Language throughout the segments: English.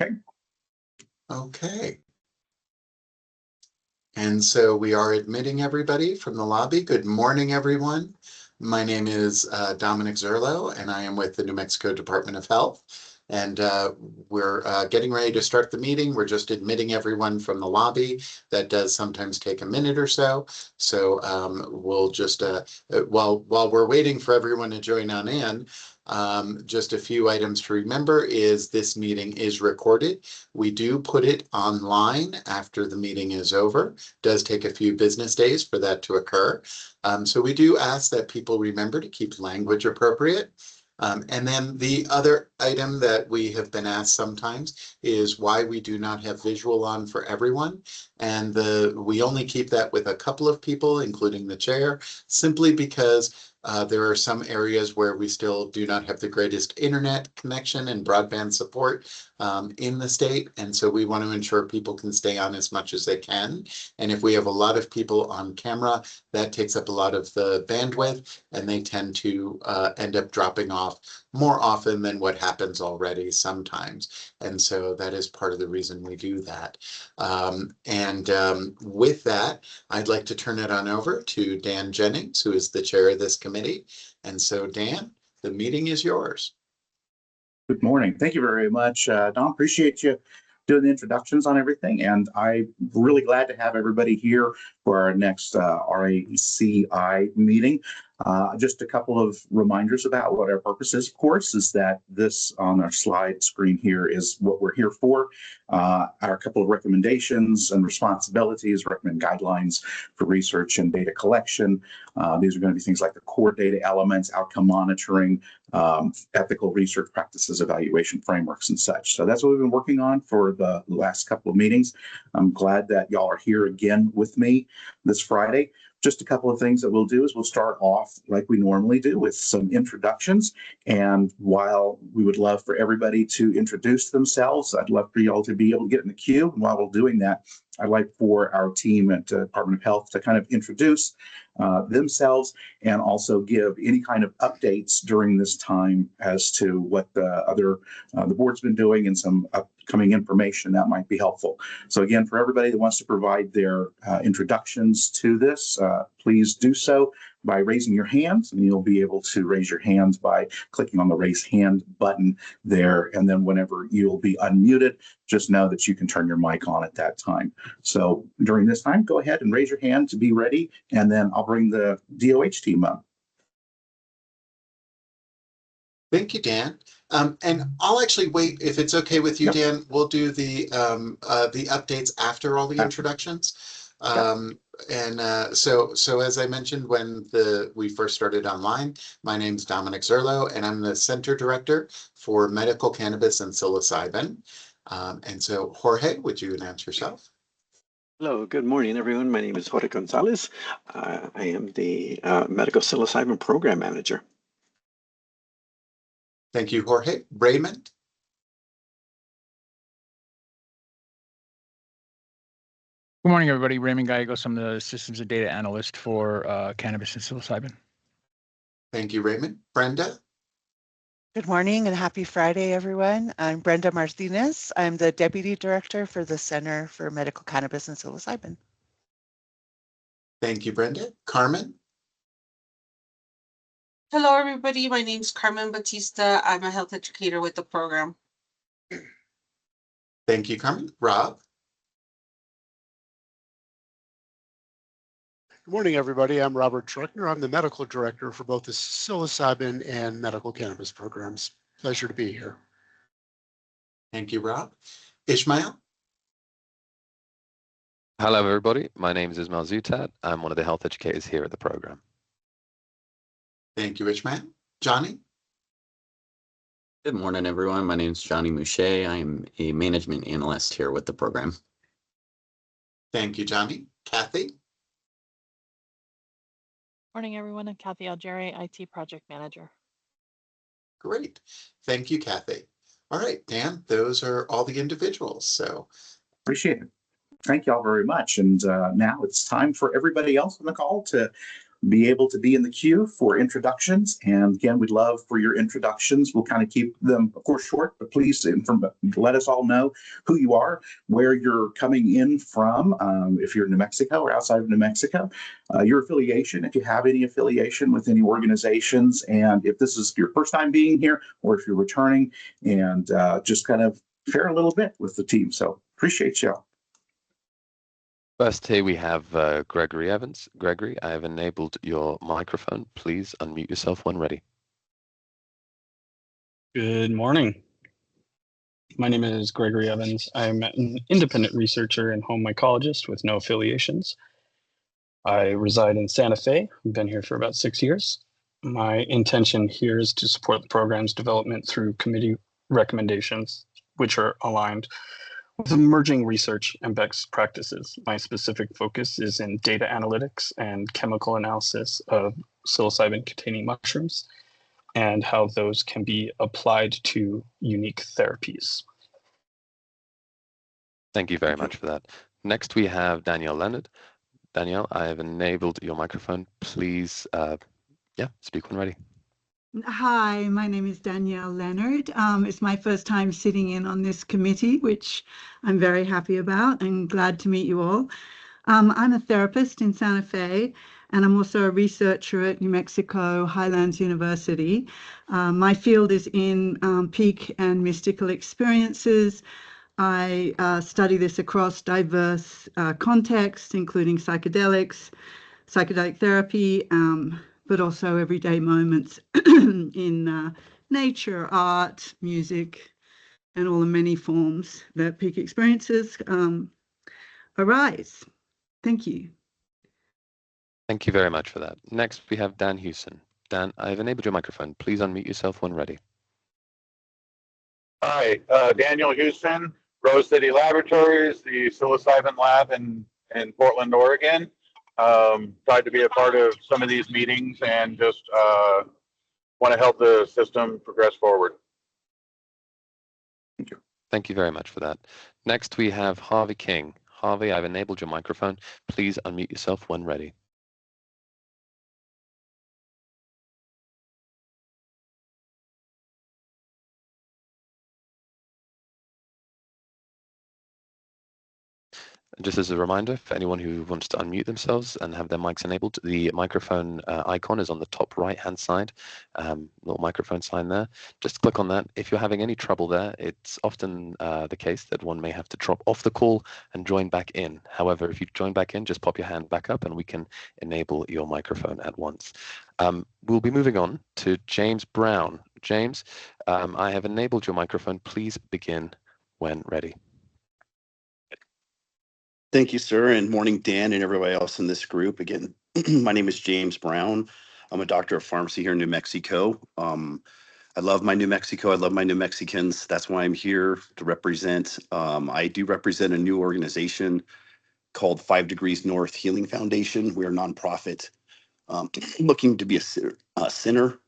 Okay. Okay. And so we are admitting everybody from the lobby. Good morning, everyone. My name is Dominic Zerlo, and I am with the New Mexico Department of Health. And we're getting ready to start the meeting. We're just admitting everyone from the lobby. That does sometimes take a minute or so. So we'll just, while we're waiting for everyone to join on in, just a few items to remember is this meeting is recorded. We do put it online after the meeting is over. It does take a few business days for that to occur. So we do ask that people remember to keep language appropriate. And then the other item that we have been asked sometimes is why we do not have visual on for everyone. And we only keep that with a couple of people, including the chair, simply because there are some areas where we still do not have the greatest internet connection and broadband support in the state. And so we want to ensure people can stay on as much as they can. And if we have a lot of people on camera, that takes up a lot of the bandwidth, and they tend to end up dropping off more often than what happens already sometimes. And so that is part of the reason we do that. With that, I'd like to turn it on over to Dan Jennings, who is the chair of this committee. And so, Dan, the meeting is yours. Good morning. Thank you very much, Don. Appreciate you doing the introductions on everything. And I'm really glad to have everybody here for our next RACI meeting. Just a couple of reminders about what our purpose is, of course, is that this on our slide screen here is what we're here for. Our couple of recommendations and responsibilities, recommend guidelines for research and data collection. These are going to be things like the core data elements, outcome monitoring, ethical research practices, evaluation frameworks, and such. So that's what we've been working on for the last couple of meetings. I'm glad that y'all are here again with me this Friday. Just a couple of things that we'll do is we'll start off like we normally do with some introductions. And while we would love for everybody to introduce themselves, I'd love for y'all to be able to get in the queue. And while we're doing that, I'd like for our team at Department of Health to kind of introduce themselves and also give any kind of updates during this time as to what the board's been doing and some upcoming information that might be helpful. So again, for everybody that wants to provide their introductions to this, please do so by raising your hands, and you'll be able to raise your hands by clicking on the raise hand button there. And then whenever you'll be unmuted, just know that you can turn your mic on at that time. So during this time, go ahead and raise your hand to be ready, and then I'll bring the DOH team up. Thank you, Dan. And I'll actually wait, if it's okay with you, yep. Dan, we'll do the updates after all the introductions. So as I mentioned when we first started online, my name is Dominic Zerlo, and I'm the Center Director for Medical Cannabis and Psilocybin. And so, Jorge, would you announce yourself? Hello, good morning, everyone. My name is Jorge Gonzalez. I am the Medical Psilocybin Program Manager. Thank you, Jorge. Raymond? Good morning, everybody. Raymond Gallegos. I'm the Systems and Data Analyst for Cannabis and Psilocybin. Thank you, Raymond. Brenda? Good morning and happy Friday, everyone. I'm Brenda Martinez. I'm the Deputy Director for the Center for Medical Cannabis and Psilocybin. Thank you, Brenda. Carmen? Hello, everybody. My name is Carmen Batista. I'm a health educator with the program. Thank you, Carmen. Rob? Good morning, everybody. I'm Robert Truckner. I'm the medical director for both the psilocybin and medical cannabis programs. Pleasure to be here. Thank you, Rob. Ishmael? Hello, everybody. My name is Ismail Zutad. I'm one of the health educators here at the program. Thank you, Ishmael. Johnny? Good morning, everyone. My name is Johnny Mouche. I'm a management analyst here with the program. Thank you, Johnny. Kathy? Morning, everyone. I'm Kathy Algeri, IT Project Manager. Great. Thank you, Kathy. All right, Dan, those are all the individuals. So appreciate it. Thank you all very much. And now it's time for everybody else on the call to be able to be in the queue for introductions. And again, we'd love for your introductions. We'll kind of keep them, of course, short, but please let us all know who you are, where you're coming in from, if you're in New Mexico or outside of New Mexico, your affiliation, if you have any affiliation with any organizations, and if this is your first time being here or if you're returning, and just kind of share a little bit with the team. So appreciate you. First here we have Gregory Evans. Gregory, I have enabled your microphone. Please unmute yourself when ready. Good morning. My name is Gregory Evans. I'm an independent researcher and home mycologist with no affiliations. I reside in Santa Fe. I've been here for about 6 years. My intention here is to support the program's development through committee recommendations, which are aligned with emerging research and best practices. My specific focus is in data analytics and chemical analysis of psilocybin-containing mushrooms and how those can be applied to unique therapies. Thank you very much for that. Next, we have Danielle Leonard. Danielle, I have enabled your microphone. Please, speak when ready. Hi, my name is Danielle Leonard. It's my first time sitting in on this committee, which I'm very happy about and glad to meet you all. I'm a therapist in Santa Fe, and I'm also a researcher at New Mexico Highlands University. My field is in peak and mystical experiences. I study this across diverse contexts, including psychedelics, psychedelic therapy, but also everyday moments in nature, art, music, and all the many forms that peak experiences arise. Thank you. Thank you very much for that. Next, we have Dan Hewson. Dan, I've enabled your microphone. Please unmute yourself when ready. Hi, Daniel Houston, Rose City Laboratories, the psilocybin lab in Portland, Oregon. Tried to be a part of some of these meetings and just want to help the system progress forward. Thank you. Thank you very much for that. Next, we have Harvey King. Harvey, I've enabled your microphone. Please unmute yourself when ready. Just as a reminder, for anyone who wants to unmute themselves and have their mics enabled, the microphone icon is on the top right-hand side, little microphone sign there. Just click on that. If you're having any trouble there, it's often the case that one may have to drop off the call and join back in. However, if you join back in, just pop your hand back up and we can enable your microphone at once. We'll be moving on to James Brown. James, I have enabled your microphone. Please begin when ready. Thank you, sir, and morning, Dan, and everybody else in this group. Again, my name is James Brown. I'm a doctor of pharmacy here in New Mexico. I love my New Mexico. I love my New Mexicans. That's why I'm here to represent. I do represent a new organization called 5 Degrees North Healing Foundation. We're a nonprofit looking to be a center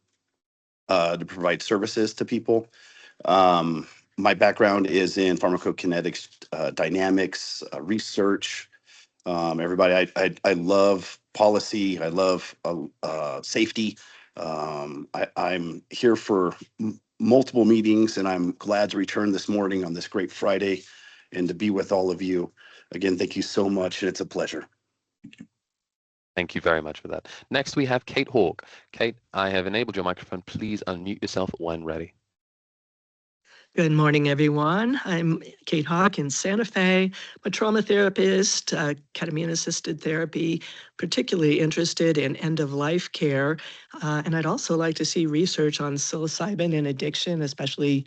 to provide services to people. My background is in pharmacokinetics, dynamics, research. Everybody, I love policy. I love safety. I'm here for multiple meetings, and I'm glad to return this morning on this great Friday and to be with all of you. Again, thank you so much, and it's a pleasure. Thank you very much for that. Next, we have Kate Hawk. Kate, I have enabled your microphone. Please unmute yourself when ready. Good morning, everyone. I'm Kate Hawk in Santa Fe. I'm a trauma therapist, ketamine-assisted therapy, particularly interested in end-of-life care. And I'd also like to see research on psilocybin and addiction, especially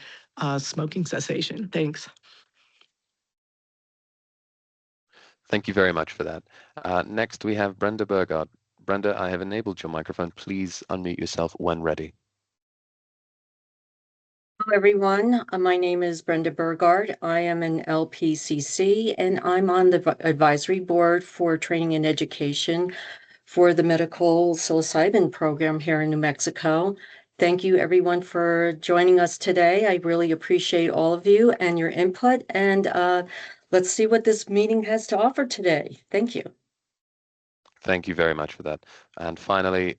smoking cessation. Thanks. Thank you very much for that. Next, we have Brenda Burgard. Brenda, I have enabled your microphone. Please unmute yourself when ready. Hello, everyone. My name is Brenda Burgard. I am an LPCC, and I'm on the advisory board for training and education for the Medical Psilocybin program here in New Mexico. Thank you, everyone, for joining us today. I really appreciate all of you and your input, and let's see what this meeting has to offer today. Thank you. Thank you very much for that. And finally,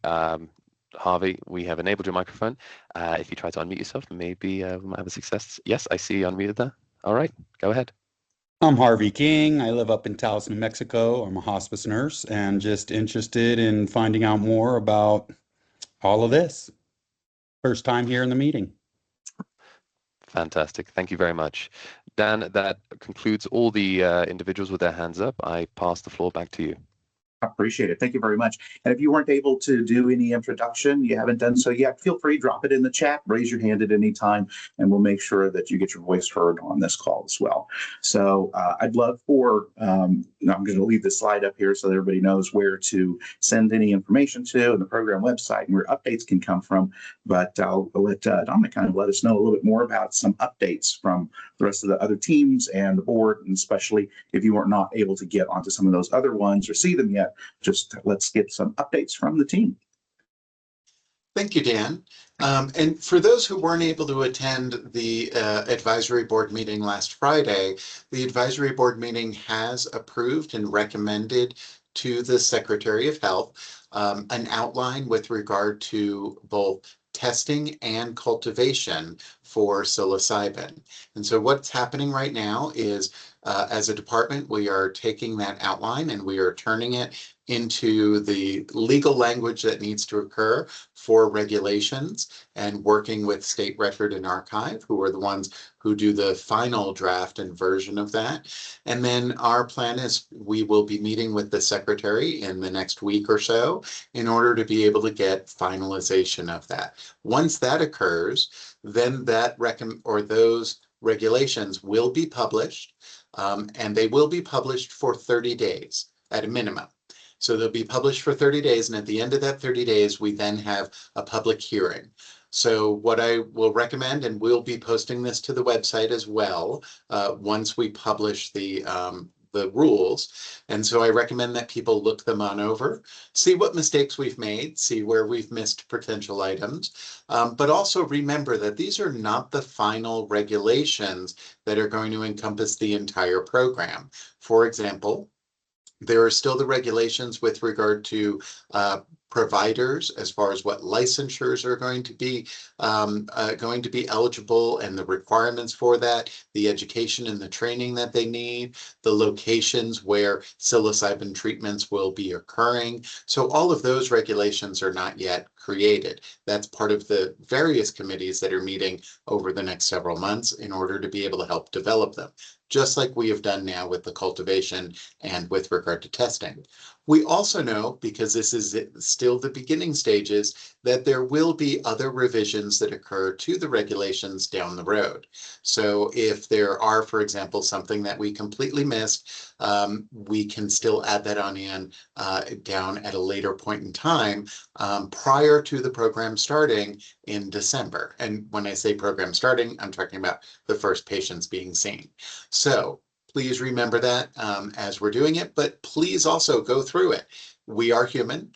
Harvey, we have enabled your microphone. If you try to unmute yourself, maybe we might have a success. Yes, I see you unmuted there. All right, go ahead. I'm Harvey King. I live up in Taos, New Mexico. I'm a hospice nurse and just interested in finding out more about all of this. First time here in the meeting. Fantastic. Thank you very much. Dan, that concludes all the individuals with their hands up. I pass the floor back to you. Appreciate it. Thank you very much. And if you weren't able to do any introduction, you haven't done so yet, feel free to drop it in the chat, raise your hand at any time, and we'll make sure that you get your voice heard on this call as well. So I'd love for, I'm going to leave this slide up here so that everybody knows where to send any information to and the program website and where updates can come from. But I'll let Dominic kind of let us know a little bit more about some updates from the rest of the other teams and the board, and especially if you were not able to get onto some of those other ones or see them yet. Just let's get some updates from the team. Thank you, Dan. And for those who weren't able to attend the advisory board meeting last Friday, the advisory board meeting has approved and recommended to the Secretary of Health an outline with regard to both testing and cultivation for psilocybin. And so what's happening right now is as a department, we are taking that outline and we are turning it into the legal language that needs to occur for regulations and working with State Record and Archive, who are the ones who do the final draft and version of that. And then our plan is we will be meeting with the Secretary in the next week or so in order to be able to get finalization of that. Once that occurs, then that those regulations will be published, and they will be published for 30 days at a minimum. So they'll be published for 30 days, and at the end of that 30 days, we then have a public hearing. So what I will recommend, and we'll be posting this to the website as well, once we publish the rules. And so I recommend that people look them on over, see what mistakes we've made, see where we've missed potential items, but also remember that these are not the final regulations that are going to encompass the entire program. For example, there are still the regulations with regard to providers as far as what licensures are going to be eligible and the requirements for that, the education and the training that they need, the locations where psilocybin treatments will be occurring. So all of those regulations are not yet created. That's part of the various committees that are meeting over the next several months in order to be able to help develop them, just like we have done now with the cultivation and with regard to testing. We also know, because this is still the beginning stages, that there will be other revisions that occur to the regulations down the road. So if there are, for example, something that we completely missed, we can still add that on in down at a later point in time prior to the program starting in December. And when I say program starting, I'm talking about the first patients being seen. So please remember that as we're doing it, but please also go through it. We are human.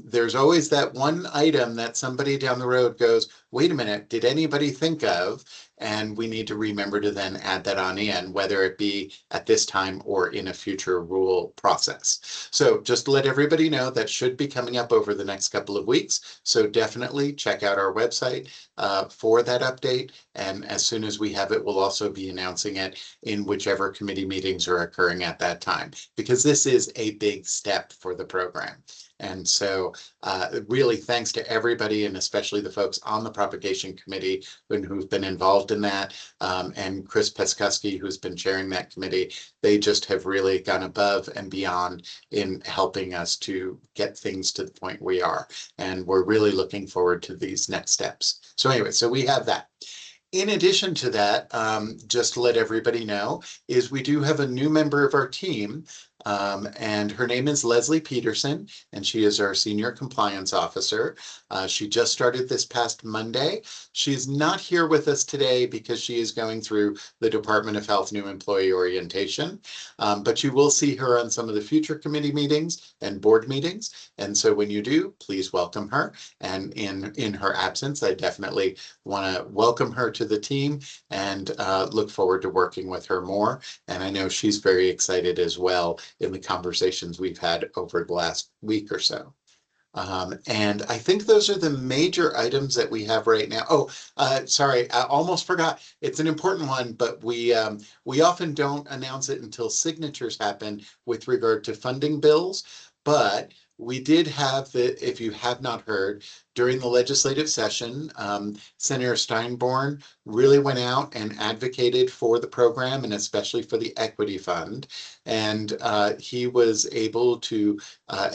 There's always that one item that somebody down the road goes, wait a minute, did anybody think of? And we need to remember to then add that on in, whether it be at this time or in a future rule process. So just to let everybody know, that should be coming up over the next couple of weeks. So definitely check out our website for that update. And as soon as we have it, we'll also be announcing it in whichever committee meetings are occurring at that time, because this is a big step for the program. And so really thanks to everybody, and especially the folks on the propagation committee who've been involved in that, and Chris Peskusky, who's been chairing that committee. They just have really gone above and beyond in helping us to get things to the point we are. And we're really looking forward to these next steps. So anyway, so we have that. In addition to that, just to let everybody know, is we do have a new member of our team, and her name is Leslie Peterson, and she is our Senior Compliance Officer. She just started this past Monday. She's not here with us today because she is going through the Department of Health New Employee Orientation, but you will see her on some of the future committee meetings and board meetings. And so when you do, please welcome her. And in her absence, I definitely want to welcome her to the team and look forward to working with her more. And I know she's very excited as well in the conversations we've had over the last week or so. And I think those are the major items that we have right now. Oh, sorry, I almost forgot. It's an important one, but we often don't announce it until signatures happen with regard to funding bills. But we did have if you have not heard, during the legislative session, Senator Steinborn really went out and advocated for the program and especially for the equity fund. And he was able to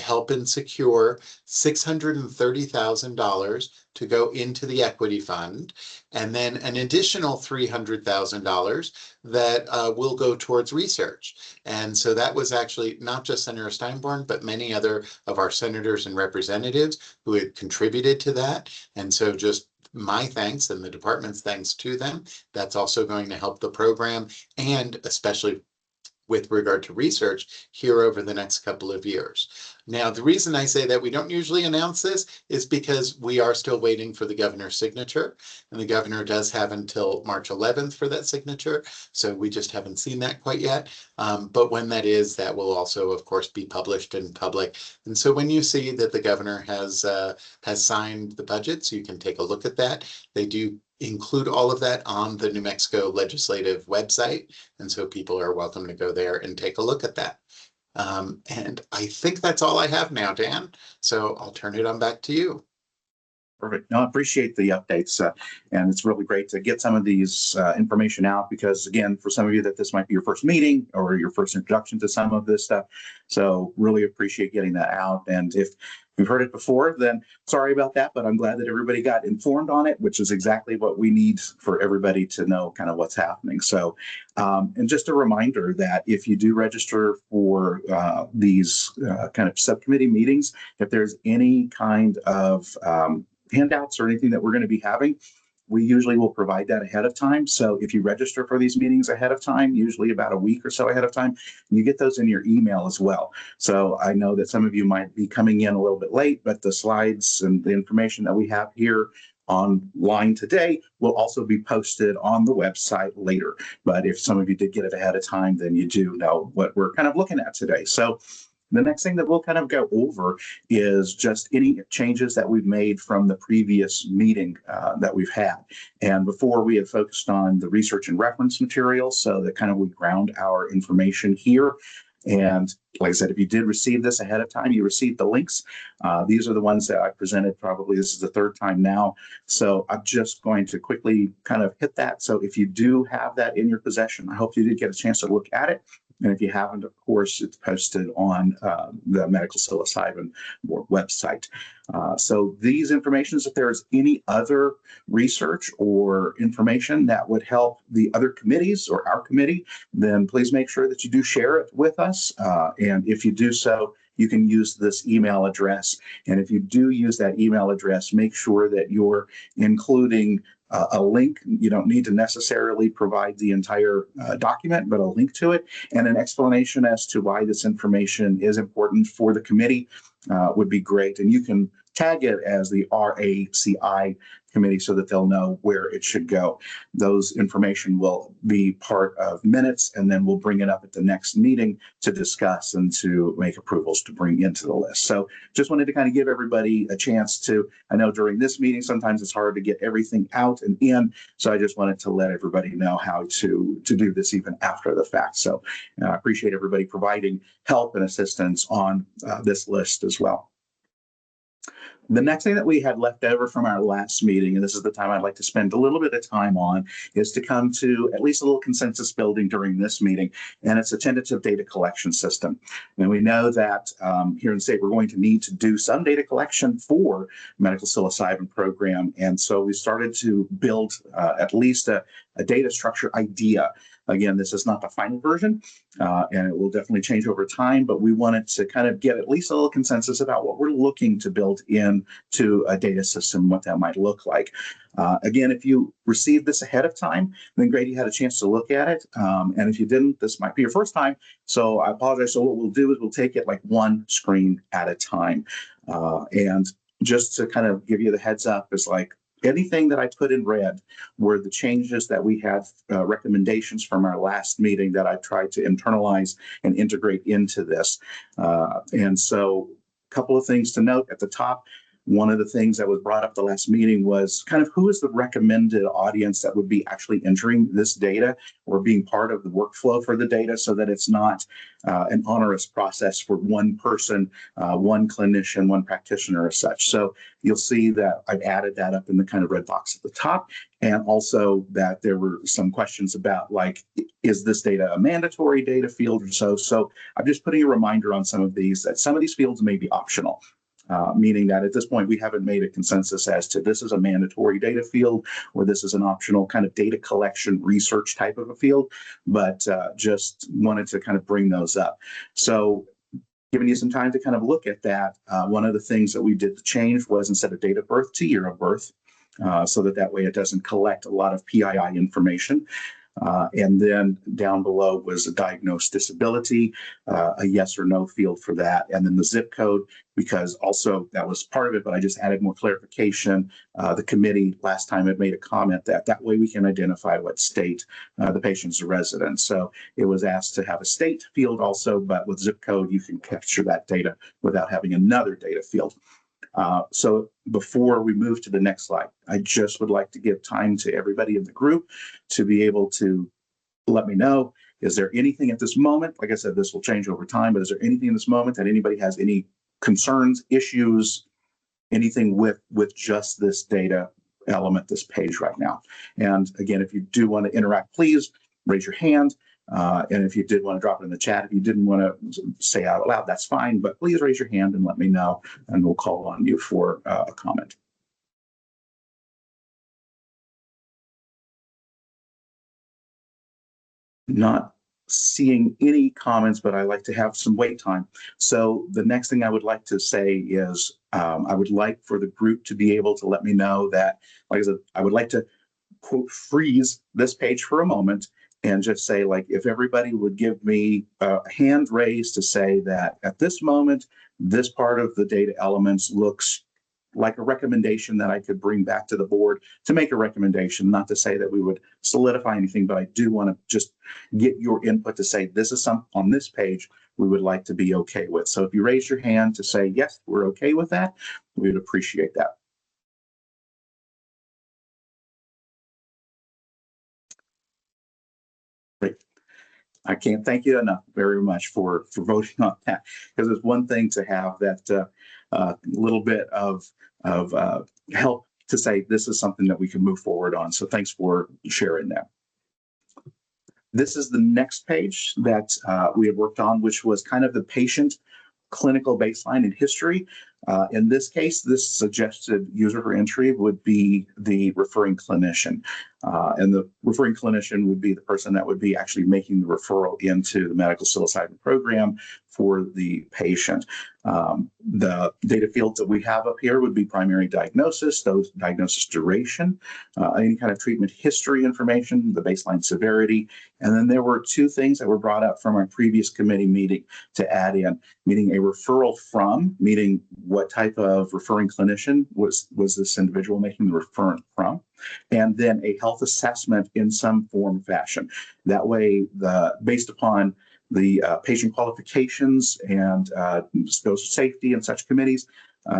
help and secure $630,000 to go into the equity fund, and then an additional $300,000 that will go towards research. And so that was actually not just Senator Steinborn, but many other of our senators and representatives who had contributed to that. And so just my thanks and the department's thanks to them. That's also going to help the program, and especially with regard to research here over the next couple of years. Now, the reason I say that we don't usually announce this is because we are still waiting for the governor's signature, and the governor does have until March 11th for that signature, so we just haven't seen that quite yet. But when that is, that will also, of course, be published in public. And so when you see that the governor has signed the budget, so you can take a look at that. They do include all of that on the New Mexico legislative website, and so people are welcome to go there and take a look at that. And I think that's all I have now, Dan. So I'll turn it on back to you. Perfect. No, I appreciate the updates, and it's really great to get some of these information out because, again, for some of you that this might be your first meeting or your first introduction to some of this stuff. So really appreciate getting that out. And if you've heard it before, then sorry about that, but I'm glad that everybody got informed on it, which is exactly what we need for everybody to know kind of what's happening. So, and just a reminder that if you do register for these kind of subcommittee meetings, if there's any kind of handouts or anything that we're going to be having, we usually will provide that ahead of time. So if you register for these meetings ahead of time, usually about a week or so ahead of time, you get those in your email as well. So I know that some of you might be coming in a little bit late, but the slides and the information that we have here online today will also be posted on the website later. But if some of you did get it ahead of time, then you do know what we're kind of looking at today. So the next thing that we'll kind of go over is just any changes that we've made from the previous meeting that we've had. And before, we had focused on the research and reference material, so that kind of we ground our information here. And like I said, if you did receive this ahead of time, you received the links. These are the ones that I presented. Probably this is the third time now. So I'm just going to quickly kind of hit that. So if you do have that in your possession, I hope you did get a chance to look at it. And if you haven't, of course, it's posted on the Medical Psilocybin Board website. So these informations, if there's any other research or information that would help the other committees or our committee, then please make sure that you do share it with us. And if you do so, you can use this email address. And if you do use that email address, make sure that you're including a link. You don't need to necessarily provide the entire document, but a link to it and an explanation as to why this information is important for the committee would be great. And you can tag it as the RACI committee so that they'll know where it should go. Those information will be part of minutes, and then we'll bring it up at the next meeting to discuss and to make approvals to bring into the list. So just wanted to kind of give everybody a chance to, I know during this meeting, sometimes it's hard to get everything out and in. So I just wanted to let everybody know how to do this even after the fact. So I appreciate everybody providing help and assistance on this list as well. The next thing that we had left over from our last meeting, and this is the time I'd like to spend a little bit of time on, is to come to at least a little consensus building during this meeting, and it's a tentative data collection system. And we know that here in the state, we're going to need to do some data collection for medical psilocybin program. And so we started to build at least a data structure idea. Again, this is not the final version, and it will definitely change over time, but we wanted to kind of get at least a little consensus about what we're looking to build into a data system, what that might look like. Again, if you received this ahead of time, then great, you had a chance to look at it. And if you didn't, this might be your first time. So I apologize. So what we'll do is we'll take it like one screen at a time. And just to kind of give you the heads up, is like, anything that I put in red were the changes that we had, recommendations from our last meeting that I tried to internalize and integrate into this. And so a couple of things to note at the top. One of the things that was brought up the last meeting was kind of who is the recommended audience that would be actually entering this data or being part of the workflow for the data, so that it's not an onerous process for one person, one clinician, one practitioner as such. So you'll see that I've added that up in the kind of red box at the top, and also that there were some questions about, like, is this data a mandatory data field or so? So I'm just putting a reminder on some of these, that some of these fields may be optional. Meaning that at this point, we haven't made a consensus as to this is a mandatory data field or this is an optional kind of data collection research type of a field, but just wanted to kind of bring those up. So giving you some time to kind of look at that, one of the things that we did to change was instead of date of birth to year of birth, so that way it doesn't collect a lot of PII information. And then down below was a diagnosed disability, a yes or no field for that. And then the zip code, because also that was part of it, but I just added more clarification. The committee last time had made a comment that way we can identify what state the patient's a resident. So it was asked to have a state field also, but with zip code, you can capture that data without having another data field. So before we move to the next slide, I just would like to give time to everybody in the group to be able to let me know, is there anything at this moment, like I said, this will change over time, but is there anything in this moment that anybody has any concerns, issues, anything with just this data element, this page right now? And again, if you do want to interact, please raise your hand. And if you did want to drop it in the chat, if you didn't want to say out loud, that's fine, but please raise your hand and let me know, and we'll call on you for a comment. Not seeing any comments, but I like to have some wait time. So the next thing I would like to say is I would like for the group to be able to let me know that, like I said, I would like to, quote, freeze this page for a moment and just say, like, if everybody would give me a hand raised to say that at this moment, this part of the data elements looks like a recommendation that I could bring back to the board to make a recommendation, not to say that we would solidify anything, but I do want to just get your input to say this is something on this page we would like to be okay with. So if you raise your hand to say, yes, we're okay with that, we would appreciate that. Great. I can't thank you enough very much for voting on that, because it's one thing to have that little bit of help to say this is something that we can move forward on. So thanks for sharing that. This is the next page that we had worked on, which was kind of the patient clinical baseline and history. In this case, this suggested user for entry would be the referring clinician. And the referring clinician would be the person that would be actually making the referral into the medical psilocybin program for the patient. The data fields that we have up here would be primary diagnosis, those diagnosis duration, any kind of treatment history information, the baseline severity. And then there were two things that were brought up from our previous committee meeting to add in, meaning a referral from, meaning what type of referring clinician was this individual making the referral from, and then a health assessment in some form fashion. That way, based upon the patient qualifications and those safety and such committees,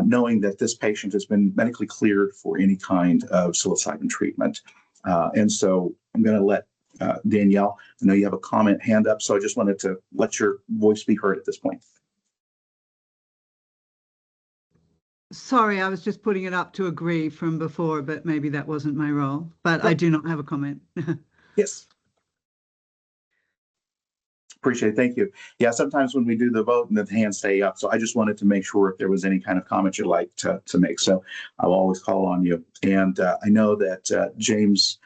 knowing that this patient has been medically cleared for any kind of psilocybin treatment. And so I'm going to let Danielle, I know you have a comment hand up, so I just wanted to let your voice be heard at this point. Sorry, I was just putting it up to agree from before, but maybe that wasn't my role. But I do not have a comment. Yes. Appreciate it. Thank you. Yeah, sometimes when we do the vote and the hands stay up, so I just wanted to make sure if there was any kind of comment you'd like to make. So I'll always call on you. And I know that James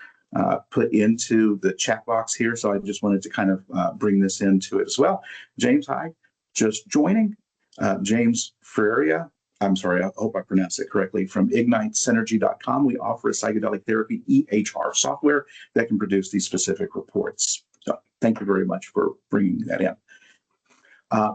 put into the chat box here, so I just wanted to kind of bring this into it as well. James, hi. Just joining. James Ferreira. I'm sorry, I hope I pronounced it correctly, from ignitesynergy.com. We offer a psychedelic therapy EHR software that can produce these specific reports. So thank you very much for bringing that in.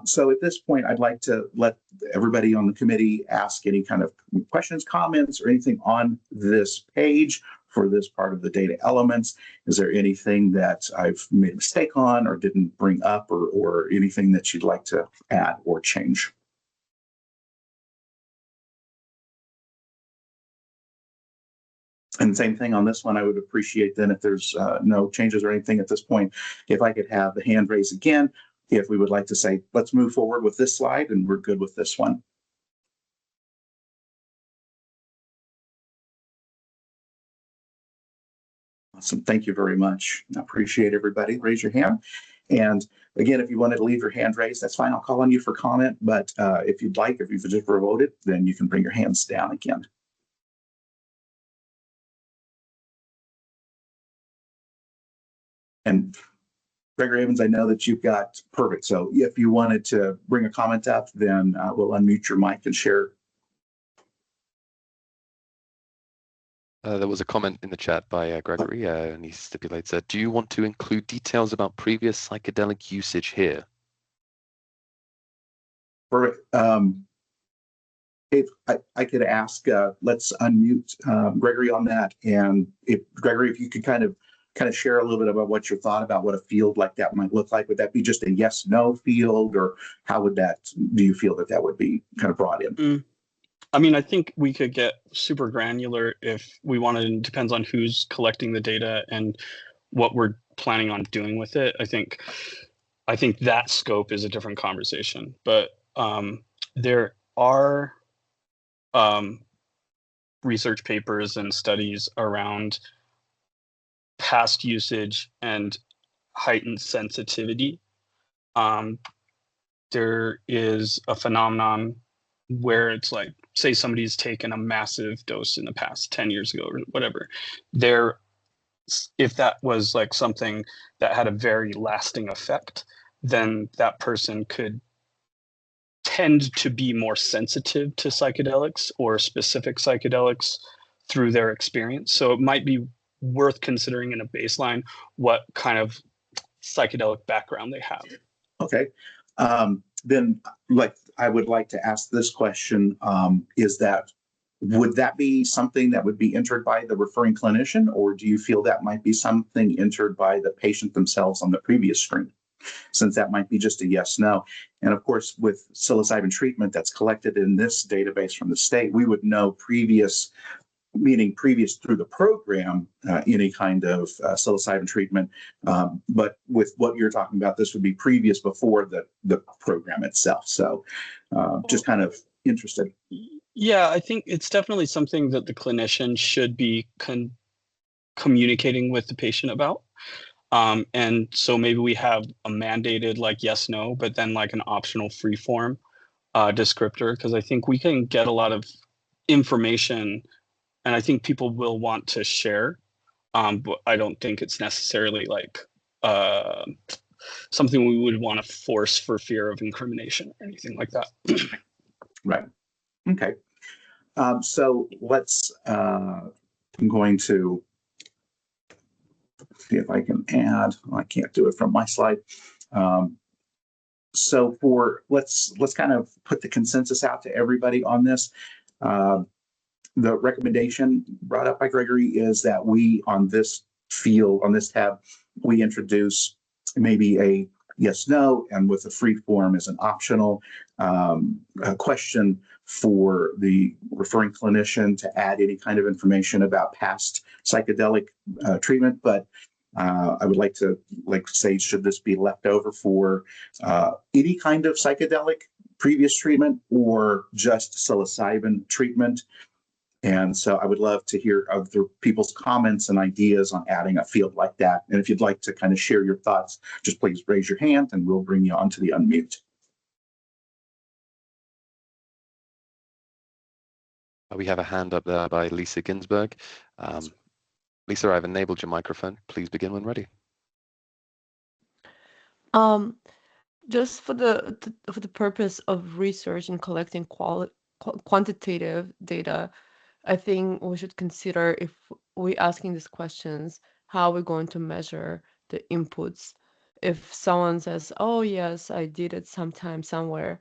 So at this point, I'd like to let everybody on the committee ask any kind of questions, comments, or anything on this page for this part of the data elements. Is there anything that I've made a mistake on or didn't bring up, or anything that you'd like to add or change? And same thing on this one, I would appreciate then if there's no changes or anything at this point, if I could have the hand raised again, if we would like to say, let's move forward with this slide and we're good with this one. Awesome. Thank you very much. I appreciate everybody. Raise your hand. And again, if you wanted to leave your hand raised, that's fine. I'll call on you for comment. But if you'd like, if you've just voted, then you can bring your hands down again. And Gregory Evans, I know that you've got perfect. So if you wanted to bring a comment up, then we'll unmute your mic and share. There was a comment in the chat by Gregory, and he stipulates that, do you want to include details about previous psychedelic usage here? Perfect. If I could ask, let's unmute Gregory on that. And if Gregory, if you could kind of share a little bit about what your thought about what a field like that might look like. Would that be just a yes/no field, or how would that, do you feel that would be kind of brought in? I mean, I think we could get super granular if we wanted. It depends on who's collecting the data and what we're planning on doing with it. I think that scope is a different conversation, but there are research papers and studies around past usage and heightened sensitivity. There is a phenomenon where it's like, say somebody's taken a massive dose in the past 10 years ago or whatever, if that was like something that had a very lasting effect, then that person could tend to be more sensitive to psychedelics or specific psychedelics through their experience. So it might be worth considering in a baseline what kind of psychedelic background they have. Okay. Then I would like to ask this question, would that be something that would be entered by the referring clinician, or do you feel that might be something entered by the patient themselves on the previous screen? Since that might be just a yes/no. And of course, with psilocybin treatment that's collected in this database from the state, we would know previous through the program, any kind of psilocybin treatment. But with what you're talking about, this would be previous before the program itself. So just kind of interested. Yeah, I think it's definitely something that the clinician should be communicating with the patient about. And so maybe we have a mandated like yes, no, but then like an optional free form descriptor, because I think we can get a lot of information and I think people will want to share. But I don't think it's necessarily like something we would want to force for fear of incrimination or anything like that. Right. Okay. So let's, I'm going to see if I can add, I can't do it from my slide. So let's kind of put the consensus out to everybody on this. The recommendation brought up by Gregory is that we, on this field, on this tab, we introduce maybe a yes/no, and with a free form as an optional question for the referring clinician to add any kind of information about past psychedelic treatment. But I would like to say, should this be left over for any kind of psychedelic previous treatment or just psilocybin treatment? And so I would love to hear other people's comments and ideas on adding a field like that. And if you'd like to kind of share your thoughts, just please raise your hand and we'll bring you onto the unmute. We have a hand up there by Lisa Ginsburg. Lisa, I've enabled your microphone. Please begin when ready. Just for the purpose of research and collecting quantitative data, I think we should consider, if we're asking these questions, how we're going to measure the inputs if someone says, oh yes, I did it sometime somewhere,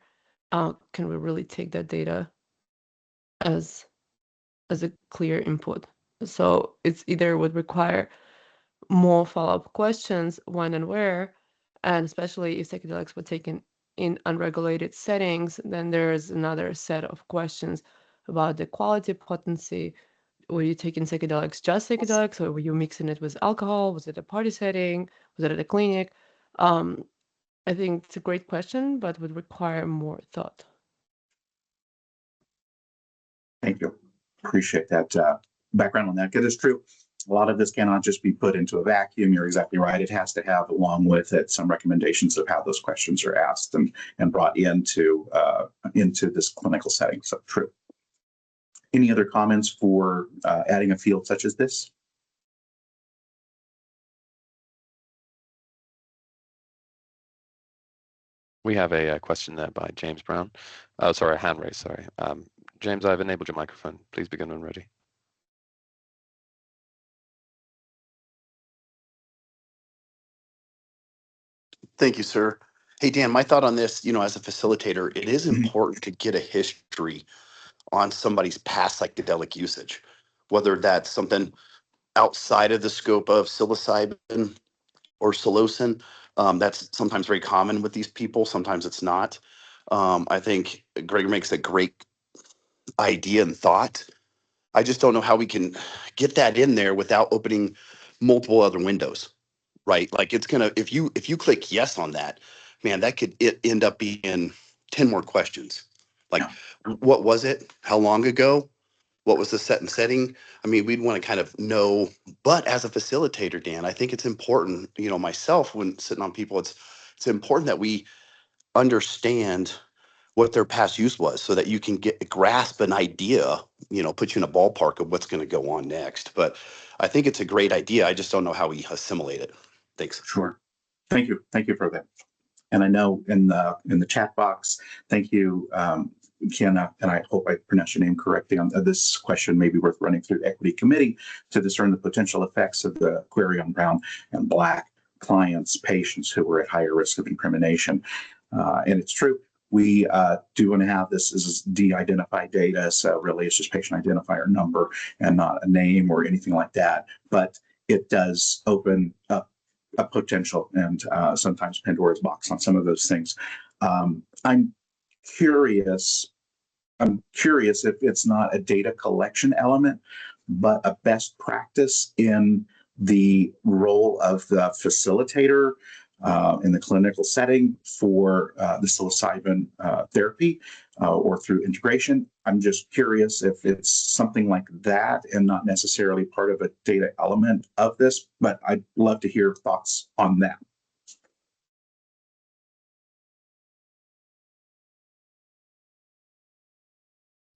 can we really take that data as a clear input? So it's either would require more follow-up questions, when and where, and especially if psychedelics were taken in unregulated settings, then there's another set of questions about the quality, potency. Were you taking psychedelics, just psychedelics, or were you mixing it with alcohol? Was it a party setting? Was it at a clinic? I think it's a great question, but would require more thought. Thank you. Appreciate that background on that, because it's true. A lot of this cannot just be put into a vacuum. You're exactly right. It has to have, along with it, some recommendations of how those questions are asked and brought into this clinical setting. So true. Any other comments for adding a field such as this? We have a question there by James Brown. Oh, sorry, a hand raise, sorry. James, I've enabled your microphone. Please begin when ready. Thank you, sir. Hey, Dan, my thought on this, as a facilitator, it is important to get a history on somebody's past psychedelic usage, whether that's something outside of the scope of psilocybin or psilocin. That's sometimes very common with these people. Sometimes it's not. I think Greg makes a great idea and thought. I just don't know how we can get that in there without opening multiple other windows, right? Like if you click yes on that, man, that could end up being 10 more questions. Like, what was it? How long ago? What was the set and setting? I mean, we'd want to kind of know, but as a facilitator, Dan, I think it's important, myself, when sitting on people, it's important that we understand what their past use was so that you can grasp an idea, put you in a ballpark of what's going to go on next. But I think it's a great idea. I just don't know how we assimilate it. Thanks. Sure. Thank you. Thank you for that. And I know in the chat box, thank you, Kiana, and I hope I pronounced your name correctly. On this question may be worth running through the equity committee to discern the potential effects of the query on brown and black clients, patients who were at higher risk of incrimination. And it's true. We do want to have this as de-identified data, so really it's just patient identifier number and not a name or anything like that. But it does open up a potential and sometimes Pandora's box on some of those things. I'm curious if it's not a data collection element, but a best practice in the role of the facilitator in the clinical setting for the psilocybin therapy or through integration. I'm just curious if it's something like that and not necessarily part of a data element of this, but I'd love to hear thoughts on that.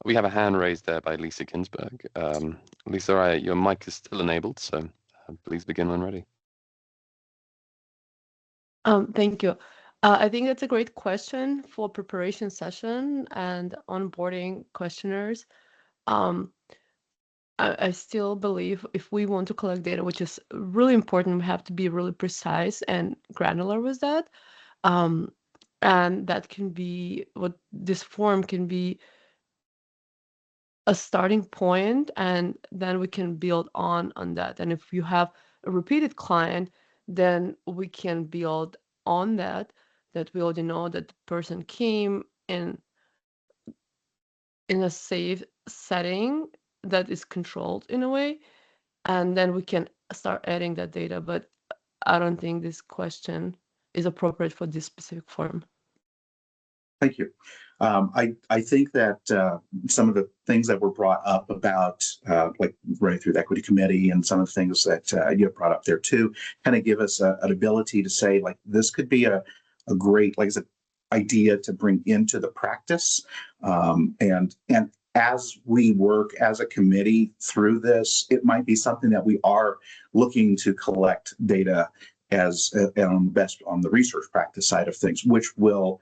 We have a hand raised there by Lisa Ginsburg. Lisa, your mic is still enabled, so please begin when ready. Thank you. I think that's a great question for preparation session and onboarding questionnaires. I still believe if we want to collect data, which is really important, we have to be really precise and granular with that. And that can be what this form can be a starting point, and then we can build on that. And if you have a repeated client, then we can build on that we already know that the person came in a safe setting that is controlled in a way, and then we can start adding that data. But I don't think this question is appropriate for this specific form. Thank you. I think that some of the things that were brought up about like running through the equity committee and some of the things that you have brought up there too, kind of give us an ability to say like this could be a great, like I said, idea to bring into the practice. And as we work as a committee through this, it might be something that we are looking to collect data as best on the research practice side of things, which will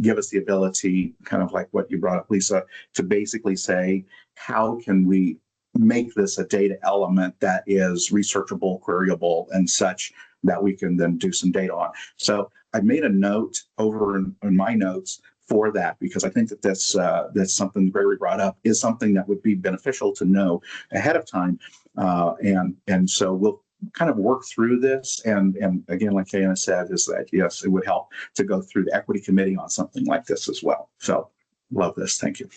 give us the ability, kind of like what you brought up, Lisa, to basically say, how can we make this a data element that is researchable, queryable, and such that we can then do some data on. So I made a note over in my notes for that, because I think that that's something Gregory brought up, is something that would be beneficial to know ahead of time. And so we'll kind of work through this. And again, like Kayana said, is that yes, it would help to go through the equity committee on something like this as well. So love this. Thank you.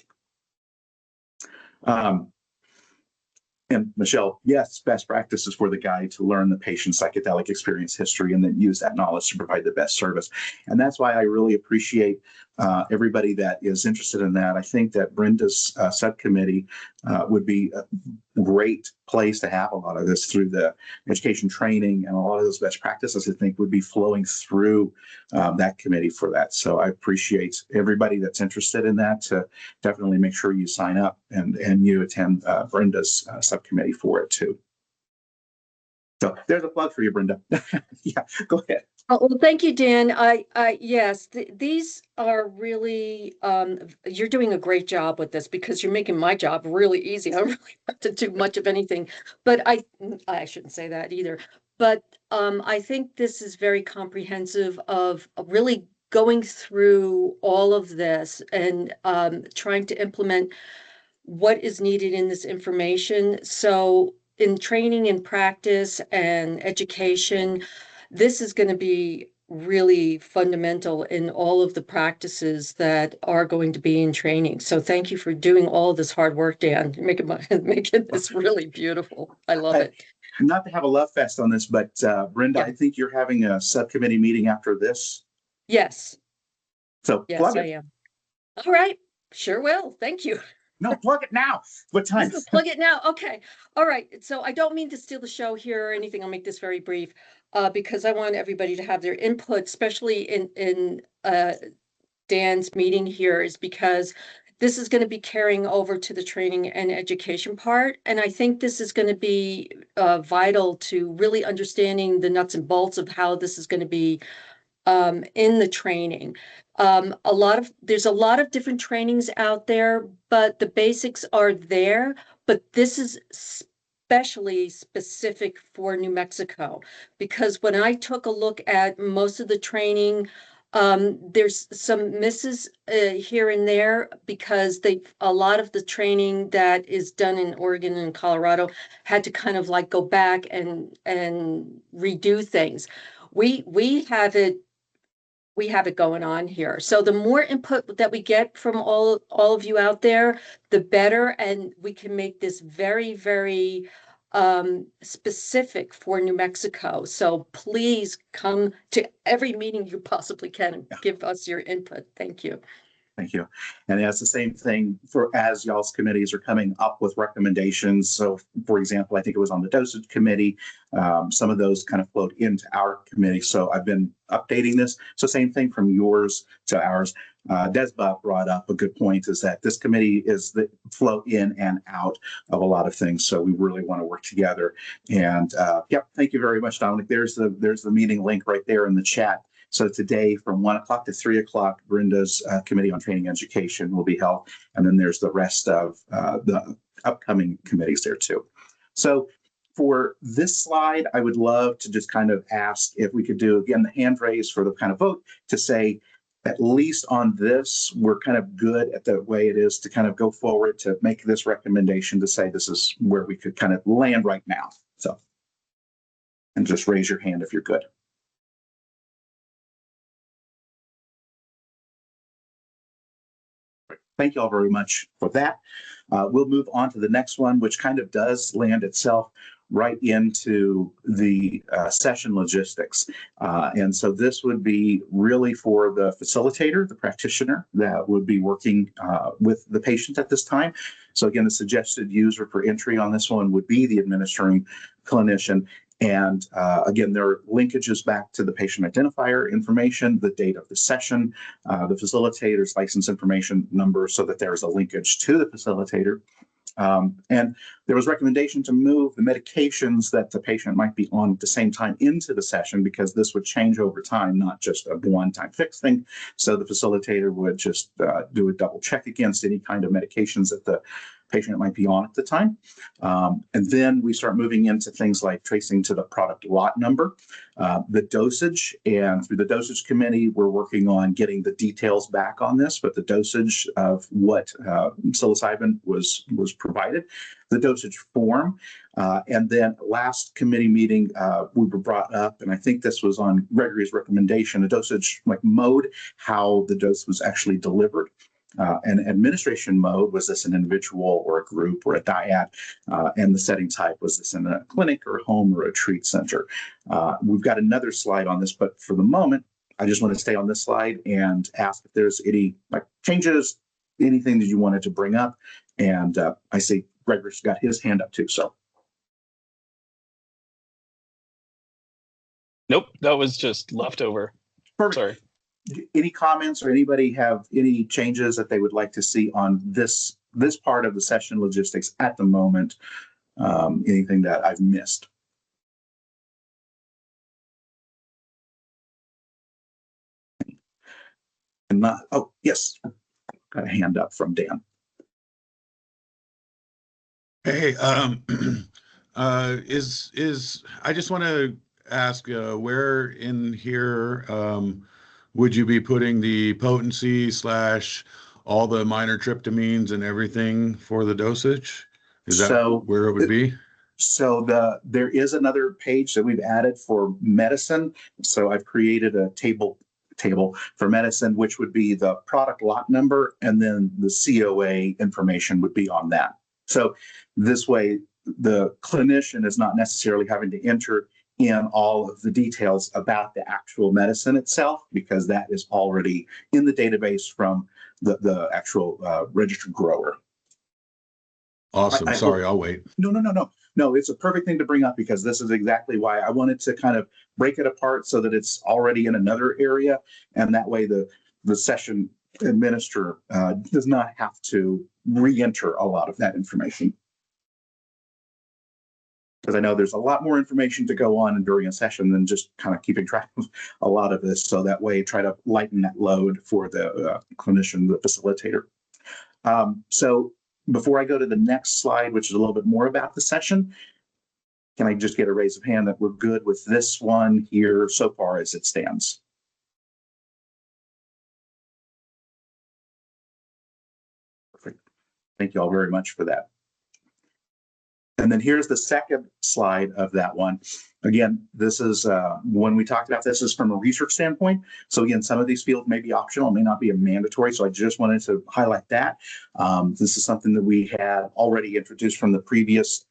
And Michelle, yes, best practices for the guide to learn the patient's psychedelic experience history and then use that knowledge to provide the best service. And that's why I really appreciate everybody that is interested in that. I think that Brenda's subcommittee would be a great place to have a lot of this through the education training, and a lot of those best practices I think would be flowing through that committee for that. So I appreciate everybody that's interested in that to definitely make sure you sign up and you attend Brenda's subcommittee for it too. So there's a plug for you, Brenda. Yeah, go ahead. Oh, well, thank you, Dan. Yes, these are really, you're doing a great job with this, because you're making my job really easy. I don't really have to do much of anything, but I shouldn't say that either. But I think this is very comprehensive of really going through all of this and trying to implement what is needed in this information. So in training and practice and education, this is going to be really fundamental in all of the practices that are going to be in training. So thank you for doing all this hard work, Dan, making this really beautiful. I love it. Not to have a love fest on this, but Brenda, I think you're having a subcommittee meeting after this. Yes. So yes, plug I it. am. All right. Sure will. Thank you. No, plug it now. What time? Plug it now. Okay. All right. So I don't mean to steal the show here or anything. I'll make this very brief because I want everybody to have their input, especially in Dan's meeting here, is because this is going to be carrying over to the training and education part. And I think this is going to be vital to really understanding the nuts and bolts of how this is going to be in the training. There's a lot of different trainings out there, but the basics are there. But this is especially specific for New Mexico, because when I took a look at most of the training, there's some misses here and there, because a lot of the training that is done in Oregon and Colorado had to kind of like go back and redo things. We have it going on here. So the more input that we get from all of you out there, the better, and we can make this very, very specific for New Mexico. So please come to every meeting you possibly can and give us your input. Thank you. Thank you. And that's the same thing for as y'all's committees are coming up with recommendations. So, for example, I think it was on the dosage committee. Some of those kind of flowed into our committee. So I've been updating this. So same thing from yours to ours. Desba brought up a good point, is that this committee is the flow in and out of a lot of things. So we really want to work together. And yep, thank you very much, Dominic. There's the meeting link right there in the chat. So today from 1 o'clock to 3 o'clock, Brenda's Committee on Training and Education will be held. And then there's the rest of the upcoming committees there too. So for this slide, I would love to just kind of ask if we could do, again, the hand raise for the kind of vote to say, at least on this, we're kind of good at the way it is to kind of go forward to make this recommendation to say this is where we could kind of land right now. So, and just raise your hand if you're good. Thank you all very much for that. We'll move on to the next one, which kind of does land itself right into the session logistics. And so this would be really for the facilitator, the practitioner that would be working with the patient at this time. So again, the suggested user for entry on this one would be the administering clinician. And again, there are linkages back to the patient identifier information, the date of the session, the facilitator's license information number, so that there's a linkage to the facilitator. And there was recommendation to move the medications that the patient might be on at the same time into the session, because this would change over time, not just a one-time fix thing. So the facilitator would just do a double check against any kind of medications that the patient might be on at the time. And then we start moving into things like tracing to the product lot number, the dosage, and through the dosage committee, we're working on getting the details back on this, but the dosage of what psilocybin was provided, the dosage form, and then last committee meeting, we were brought up, and I think this was on Gregory's recommendation, a dosage like mode, how the dose was actually delivered. And administration mode, was this an individual or a group or a dyad? And the setting type, was this in a clinic or a home or a treat center? We've got another slide on this, but for the moment, I just want to stay on this slide and ask if there's any changes, anything that you wanted to bring up. And I see Gregory's got his hand up too, so. Nope, that was just leftover. Perfect. Sorry. Any comments or anybody have any changes that they would like to see on this part of the session logistics at the moment? Anything that I've missed? And not, oh, yes, got a hand up from Dan. Hey, I just want to ask where in here would you be putting the potency / all the minor tryptamines and everything for the dosage? Is that where it would be? So there is another page that we've added for medicine. So I've created a table for medicine, which would be the product lot number, and then the COA information would be on that. So this way, the clinician is not necessarily having to enter in all of the details about the actual medicine itself, because that is already in the database from the actual registered grower. Awesome. Sorry, I'll wait. No, it's a perfect thing to bring up, because this is exactly why I wanted to kind of break it apart so that it's already in another area. And that way the session administrator does not have to re-enter a lot of that information. Because I know there's a lot more information to go on during a session than just kind of keeping track of a lot of this. So that way, try to lighten that load for the clinician, the facilitator. So before I go to the next slide, which is a little bit more about the session, can I just get a raise of hand that we're good with this one here so far as it stands? Perfect. Thank you all very much for that. And then here's the second slide of that one. Again, this is when we talked about this is from a research standpoint. So again, some of these fields may be optional, may not be a mandatory. So I just wanted to highlight that. This is something that we had already introduced from the previous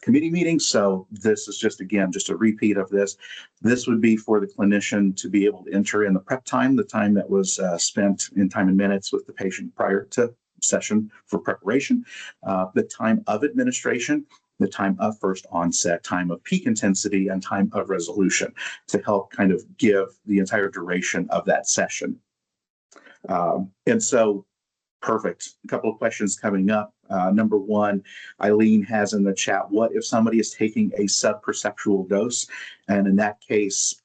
committee meeting. So this is just, again, just a repeat of this. This would be for the clinician to be able to enter in the prep time, the time that was spent in time and minutes with the patient prior to session for preparation, the time of administration, the time of first onset, time of peak intensity, and time of resolution, to help kind of give the entire duration of that session. And so, perfect. A couple of questions coming up. Number one, Eileen has in the chat, what if somebody is taking a subperceptual dose? And in that case,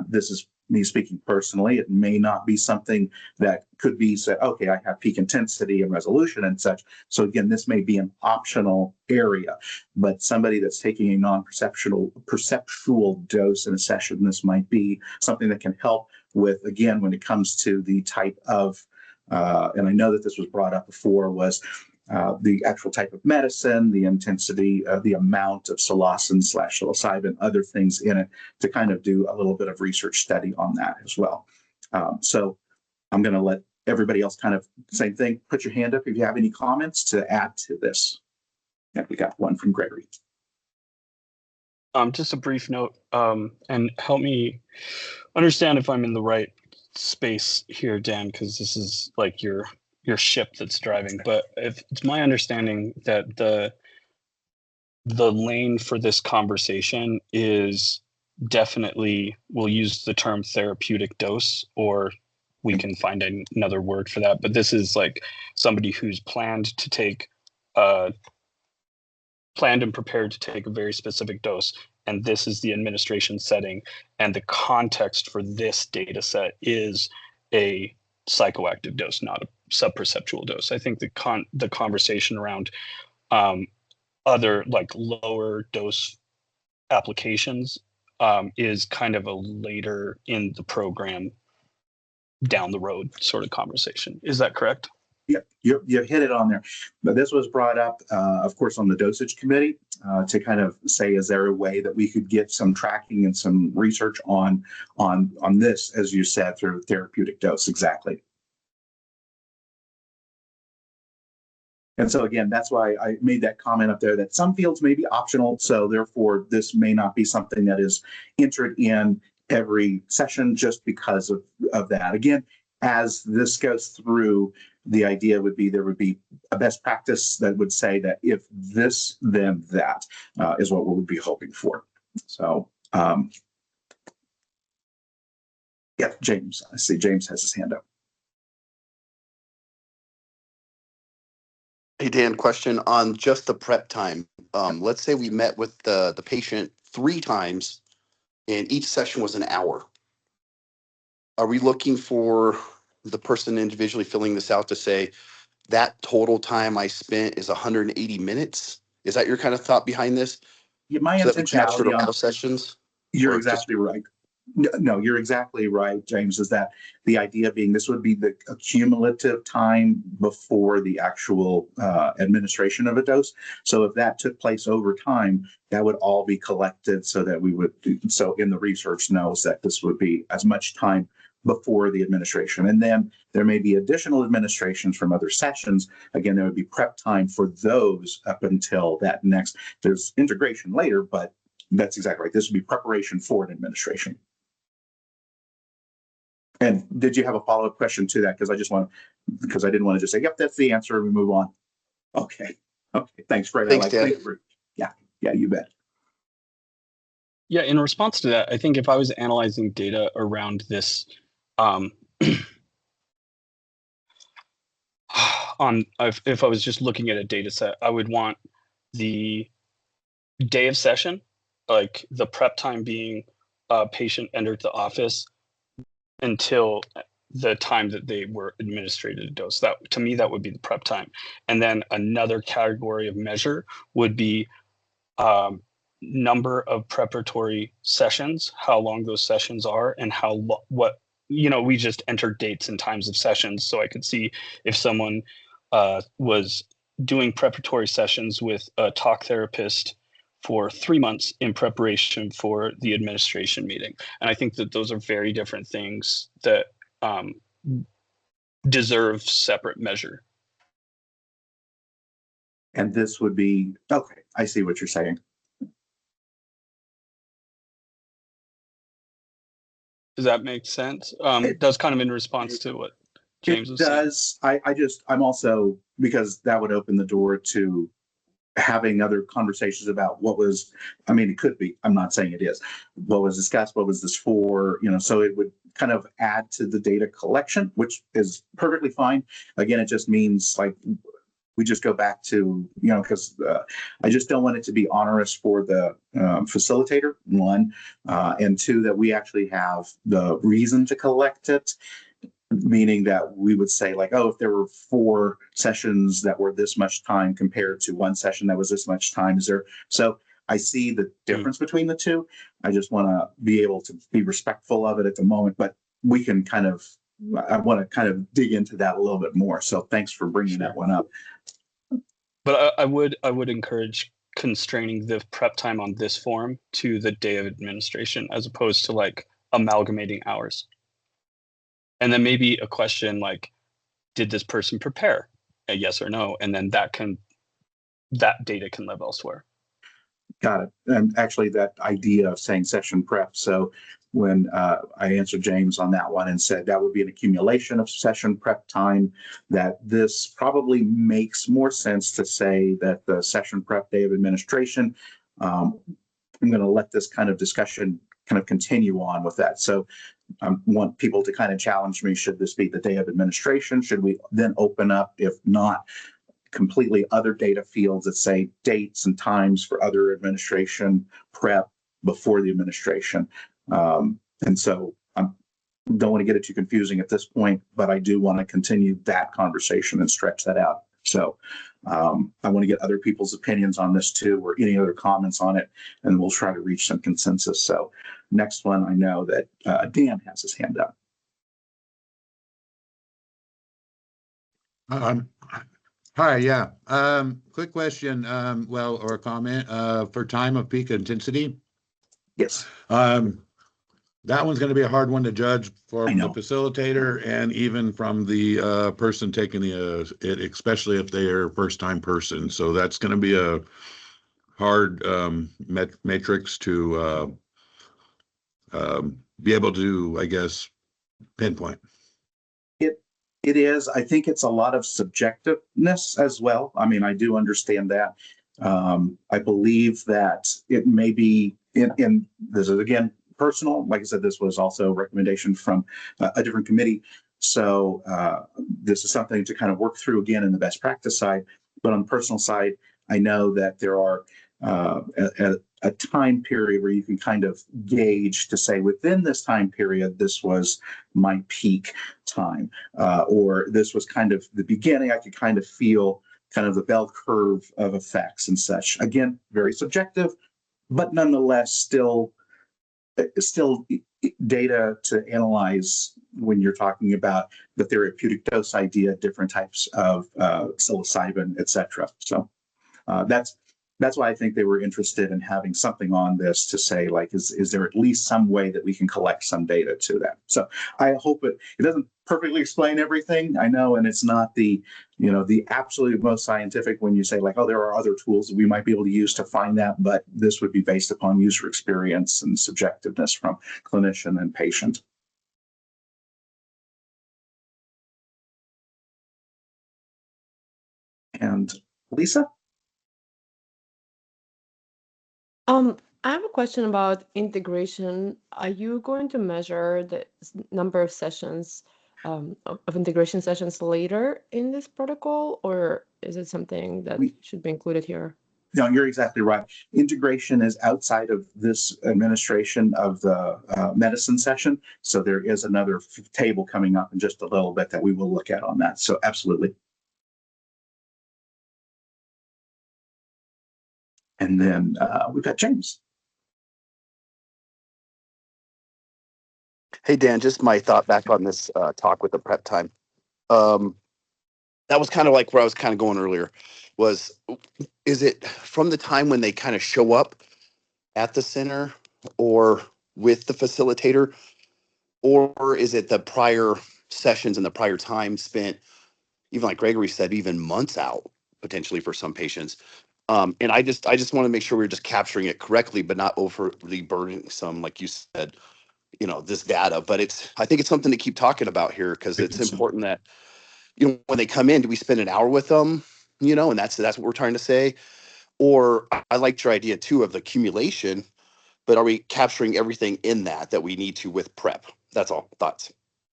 this is me speaking personally, it may not be something that could be said, okay, I have peak intensity and resolution and such. So again, this may be an optional area, but somebody that's taking a perceptual dose in a session, this might be something that can help with, again, when it comes to the type of, and I know that this was brought up before, was the actual type of medicine, the intensity, the amount of psilocin/psilocybin, other things in it, to kind of do a little bit of research study on that as well. So I'm going to let everybody else kind of same thing. Put your hand up if you have any comments to add to this. Yeah, we got one from Gregory. Just a brief note, and help me understand if I'm in the right space here, Dan, because this is like your ship that's driving. But if it's my understanding that the lane for this conversation is definitely, we'll use the term therapeutic dose, or we can find another word for that. But this is like somebody who's planned and prepared to take a very specific dose. And this is the administration setting. And the context for this data set is a psychoactive dose, not a subperceptual dose. I think the conversation around other like lower dose applications is kind of a later in the program down the road sort of conversation. Is that correct? Yep, you hit it on there. But this was brought up, of course, on the dosage committee to kind of say, is there a way that we could get some tracking and some research on this, as you said, through therapeutic dose? Exactly. And so again, that's why I made that comment up there that some fields may be optional. So therefore, this may not be something that is entered in every session just because of that. Again, as this goes through, the idea would be there would be a best practice that would say that if this, then that is what we would be hoping for. So, yeah, James, I see James has his hand up. Hey, Dan, question on just the prep time. Let's say we met with the patient 3 times and each session was an hour. Are we looking for the person individually filling this out to say that total time I spent is 180 minutes? Is that your kind of thought behind this? Yeah, my So that we captured intentionality on all sessions? You're Or exactly right. No, you're exactly right, James, is that the idea being this would be the accumulative time before the actual administration of a dose. So if that took place over time, that would all be collected so that we would, so in the research knows that this would be as much time before the administration. And then there may be additional administrations from other sessions. Again, there would be prep time for those up until that next, there's integration later, but that's exactly right. This would be preparation for an administration. And did you have a follow-up question to that? Because I didn't want to just say, yep, that's the answer, and we move on. Okay. Okay. Thanks, Fred. Thanks, Dan. Yeah, you bet. Yeah, in response to that, I think if I was analyzing data around this, if I was just looking at a data set, I would want the day of session, like the prep time being a patient entered the office until the time that they were administered a dose. That, to me, that would be the prep time. And then another category of measure would be number of preparatory sessions, how long those sessions are, and we just entered dates and times of sessions, so I could see if someone was doing preparatory sessions with a talk therapist for 3 months in preparation for the administration meeting. And I think that those are very different things that deserve separate measure. And this would be, okay, I see what you're saying. Does that make sense? That's kind of in response to what James was saying. It does. I'm also, because that would open the door to having other conversations about what was, I mean, it could be, I'm not saying it is, what was discussed, what was this for, so it would kind of add to the data collection, which is perfectly fine. Again, it just means like, we just go back to, because I just don't want it to be onerous for the facilitator, 1, and 2, that we actually have the reason to collect it. Meaning that we would say like, oh, if there were 4 sessions that were this much time compared to 1 session that was this much time, is there? So I see the difference between the two. I just want to be able to be respectful of it at the moment, but we can I want to kind of dig into that a little bit more. So thanks for bringing that one up. But I would encourage constraining the prep time on this form to the day of administration, as opposed to like amalgamating hours. And then maybe a question like, did this person prepare? A yes or no. And then that data can live elsewhere. Got it. And actually that idea of saying session prep. So when I answered James on that one and said that would be an accumulation of session prep time, that this probably makes more sense to say that the session prep day of administration, I'm going to let this kind of discussion kind of continue on with that. So I want people to kind of challenge me, should this be the day of administration? Should we then open up, if not, completely other data fields that say dates and times for other administration prep before the administration? And so don't want to get it too confusing at this point, but I do want to continue that conversation and stretch that out. So I want to get other people's opinions on this too, or any other comments on it, and we'll try to reach some consensus. So next one, I know that Dan has his hand up. Hi, yeah. Quick question, well, or a comment, for time of peak intensity. Yes. That one's going to be a hard one to judge from the facilitator and even from the person taking it, especially if they are a first-time person. So that's going to be a hard matrix to be able to, I guess, pinpoint. It is. I think it's a lot of subjectiveness as well. I mean, I do understand that. I believe that it may be in this is again personal. Like I said, this was also a recommendation from a different committee. So this is something to kind of work through again in the best practice side. But on the personal side, I know that there are a time period where you can kind of gauge to say within this time period, this was my peak time, or this was kind of the beginning. I could kind of feel kind of the bell curve of effects and such. Again, very subjective, but nonetheless still data to analyze when you're talking about the therapeutic dose idea, different types of psilocybin, et cetera. So that's why I think they were interested in having something on this to say, like, is there at least some way that we can collect some data to that? So I hope it doesn't perfectly explain everything, I know, and it's not the absolute most scientific when you say like, oh, there are other tools that we might be able to use to find that, but this would be based upon user experience and subjectiveness from clinician and patient. And Lisa? I have a question about integration. Are you going to measure the number of sessions, of integration sessions later in this protocol, or is it something that should be included here? No, you're exactly right. Integration is outside of this administration of the medicine session. So there is another table coming up in just a little bit that we will look at on that. So absolutely. And then we've got James. Hey, Dan, just my thought back on this talk with the prep time. That was kind of like where I was kind of going earlier was, is it from the time when they kind of show up at the center or with the facilitator, or is it the prior sessions and the prior time spent, even like Gregory said, even months out potentially for some patients? And I just want to make sure we're just capturing it correctly, but not overly burdening some, like you said, this data. But I think it's something to keep talking about here, because it's important that, when they come in, do we spend an hour with them, and that's what we're trying to say. Or I liked your idea too of the accumulation, but are we capturing everything in that we need to with prep? That's all. Thoughts?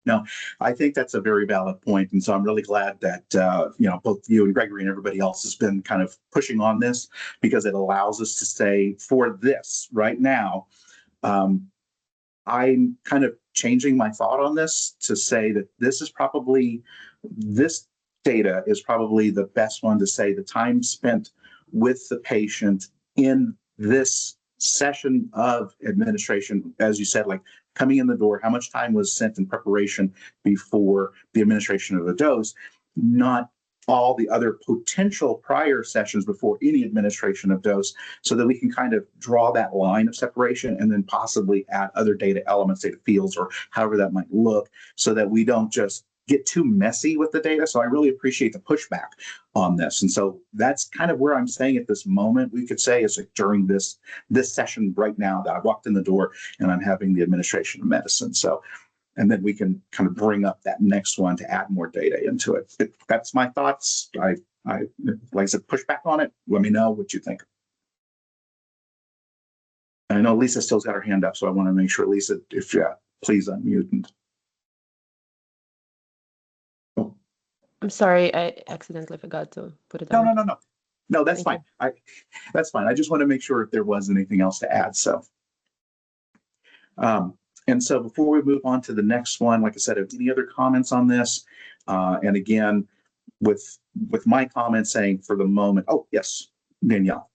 No, I think that's a very valid point. And so I'm really glad that, both you and Gregory and everybody else has been kind of pushing on this, because it allows us to say for this right now, I'm kind of changing my thought on this to say that this data is probably the best one to say the time spent with the patient in this session of administration, as you said, like coming in the door, how much time was spent in preparation before the administration of the dose, not all the other potential prior sessions before any administration of dose, so that we can kind of draw that line of separation and then possibly add other data elements, data fields, or however that might look, so that we don't just get too messy with the data. So I really appreciate the pushback on this. And so that's kind of where I'm saying at this moment, we could say is like during this session right now that I walked in the door and I'm having the administration of medicine. So, and then we can kind of bring up that next one to add more data into it. That's my thoughts. I like I said, push back on it. Let me know what you think. And I know Lisa still's got her hand up, so I want to make sure, Lisa, if please unmute. And I'm sorry, I accidentally forgot to put it on. No, that's fine. That's fine. I just want to make sure if there was anything else to add. So And so before we move on to the next one, like I said, any other comments on this? And again, with my comment saying for the moment, oh, yes, Danielle.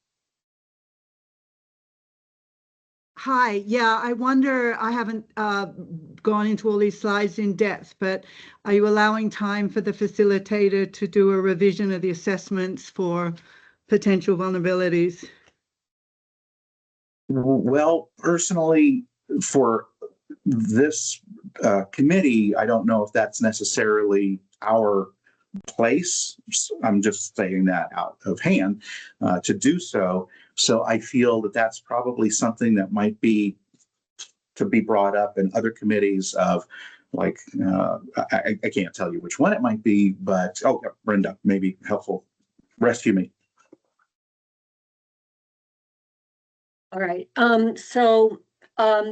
Hi, yeah, I wonder, I haven't gone into all these slides in depth, but are you allowing time for the facilitator to do a revision of the assessments for potential vulnerabilities? Well, personally, for this committee, I don't know if that's necessarily our place. I'm just saying that out of hand to do so. So I feel that that's probably something that might be to be brought up in other committees of like, I can't tell you which one it might be, but, oh, Brenda, maybe helpful. Rescue me. All right.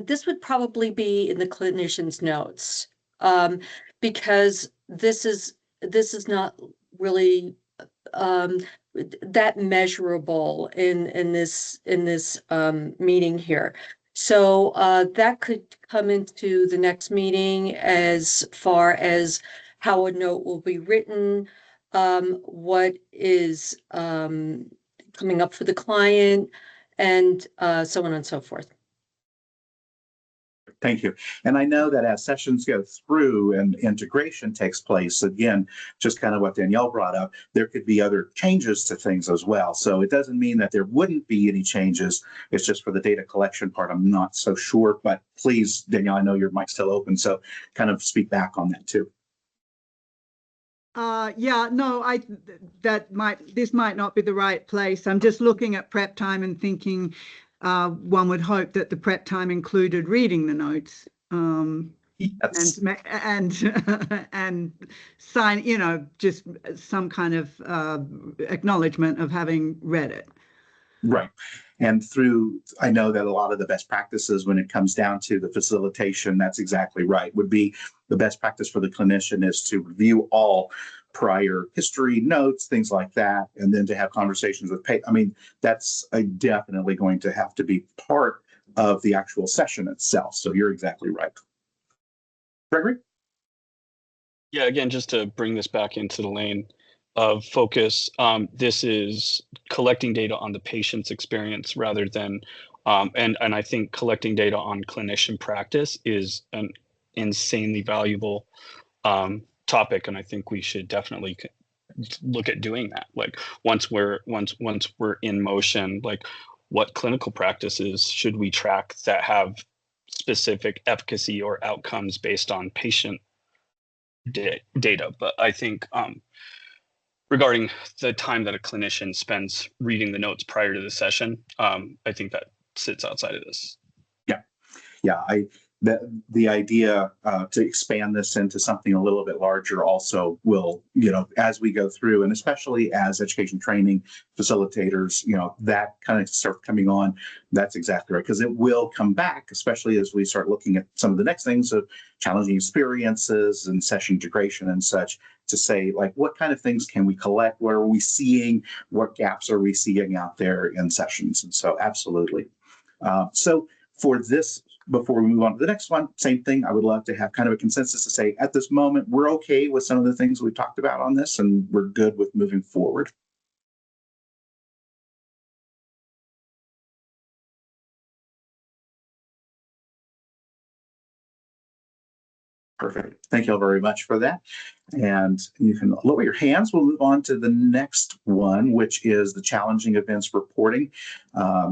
This would probably be in the clinician's notes, because this is not really that measurable in this meeting here. So that could come into the next meeting as far as how a note will be written, what is coming up for the client, and so on and so forth. Thank you. And I know that as sessions go through and integration takes place, again, just kind of what Danielle brought up, there could be other changes to things as well. So it doesn't mean that there wouldn't be any changes. It's just for the data collection part, I'm not so sure. But please, Danielle, I know your mic's still open, so kind of speak back on that too. Yeah, no, this might not be the right place. I'm just looking at prep time and thinking one would hope that the prep time included reading the notes. Yes. And sign, just some kind of acknowledgement of having read it. Right. And I know that a lot of the best practices when it comes down to the facilitation, that's exactly right, would be the best practice for the clinician is to review all prior history notes, things like that, and then to have conversations with I mean, that's definitely going to have to be part of the actual session itself. So you're exactly right. Gregory? Yeah, again, just to bring this back into the lane of focus, this is collecting data on the patient's experience rather than, and I think collecting data on clinician practice is an insanely valuable topic, and I think we should definitely look at doing that. Like once we're in motion, like what clinical practices should we track that have specific efficacy or outcomes based on patient data? But I think regarding the time that a clinician spends reading the notes prior to the session, I think that sits outside of this. Yeah, the idea to expand this into something a little bit larger also will, as we go through, and especially as education training facilitators, that kind of start coming on. That's exactly right, because it will come back, especially as we start looking at some of the next things of challenging experiences and session integration and such, to say, like, what kind of things can we collect? What are we seeing? What gaps are we seeing out there in sessions? And so absolutely. So for this, before we move on to the next one, same thing. I would love to have kind of a consensus to say at this moment, we're okay with some of the things we've talked about on this and we're good with moving forward. Perfect. Thank you all very much for that. And you can lower your hands. We'll move on to the next one, which is the challenging events reporting,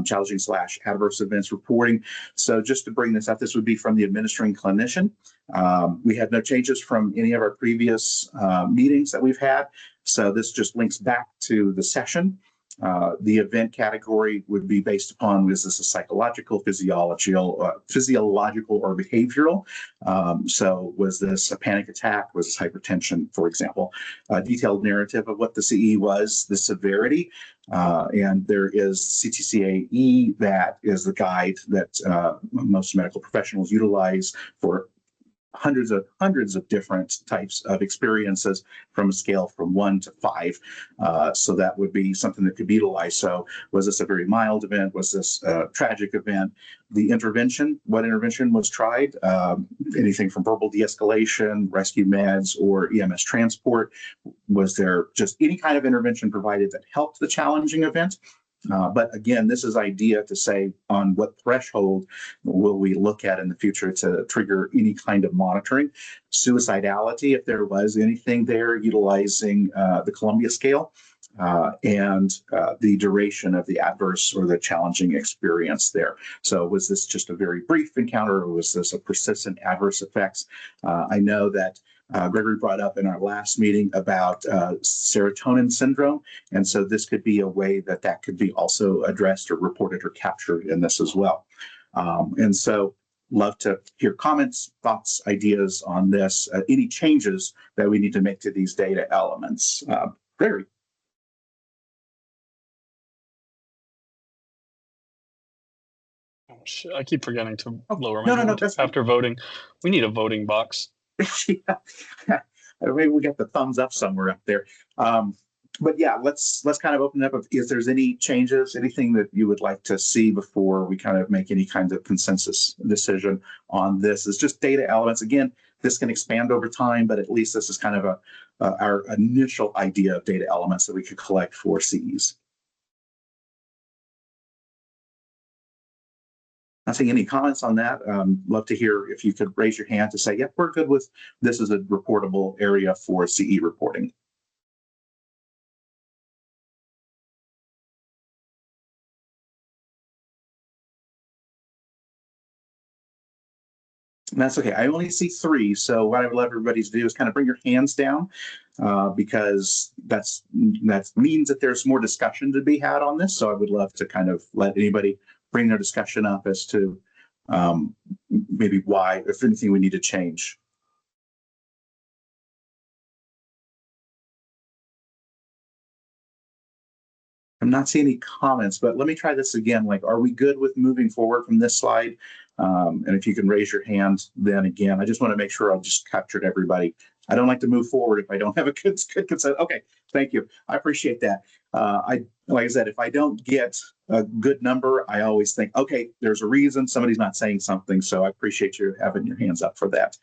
challenging/adverse events reporting. So just to bring this up, this would be from the administering clinician. We had no changes from any of our previous meetings that we've had. So this just links back to the session. The event category would be based upon, is this a psychological, physiological, or behavioral? So was this a panic attack? Was this hypertension, for example? A detailed narrative of what the CE was, the severity, and there is CTCAE, that is the guide that most medical professionals utilize for hundreds of different types of experiences from a scale from 1 to 5. So that would be something that could be utilized. So was this a very mild event? Was this a tragic event? The intervention, what intervention was tried? Anything from verbal de-escalation, rescue meds, or EMS transport? Was there just any kind of intervention provided that helped the challenging event? But again, this is idea to say on what threshold will we look at in the future to trigger any kind of monitoring. Suicidality, if there was anything there, utilizing the Columbia scale, and the duration of the adverse or the challenging experience there. So was this just a very brief encounter, or was this a persistent adverse effects? I know that Gregory brought up in our last meeting about serotonin syndrome. And so this could be a way that that could be also addressed or reported or captured in this as well. And so love to hear comments, thoughts, ideas on this, any changes that we need to make to these data elements. Gregory. Oh, shit, I keep forgetting to lower no, my hand that's after voting. We need a voting box. Yeah. Maybe we got the thumbs up somewhere up there. But yeah, let's kind of open up if there's any changes, anything that you would like to see before we kind of make any kind of consensus decision on this. It's just data elements. Again, this can expand over time, but at least this is kind of our initial idea of data elements that we could collect for CEs. Not seeing any comments on that. Love to hear if you could raise your hand to say, yep, we're good with this as a reportable area for CE reporting. And that's okay. I only see 3. So what I would love everybody to do is kind of bring your hands down because that means that there's more discussion to be had on this. So I would love to kind of let anybody bring their discussion up as to maybe why, if anything, we need to change. I'm not seeing any comments, but let me try this again. Like, are we good with moving forward from this slide? And if you can raise your hand, then again, I just want to make sure I've just captured everybody. I don't like to move forward if I don't have a good consent. Okay, thank you. I appreciate that. Like I said, if I don't get a good number, I always think, okay, there's a reason somebody's not saying something. So I appreciate you having your hands up for that.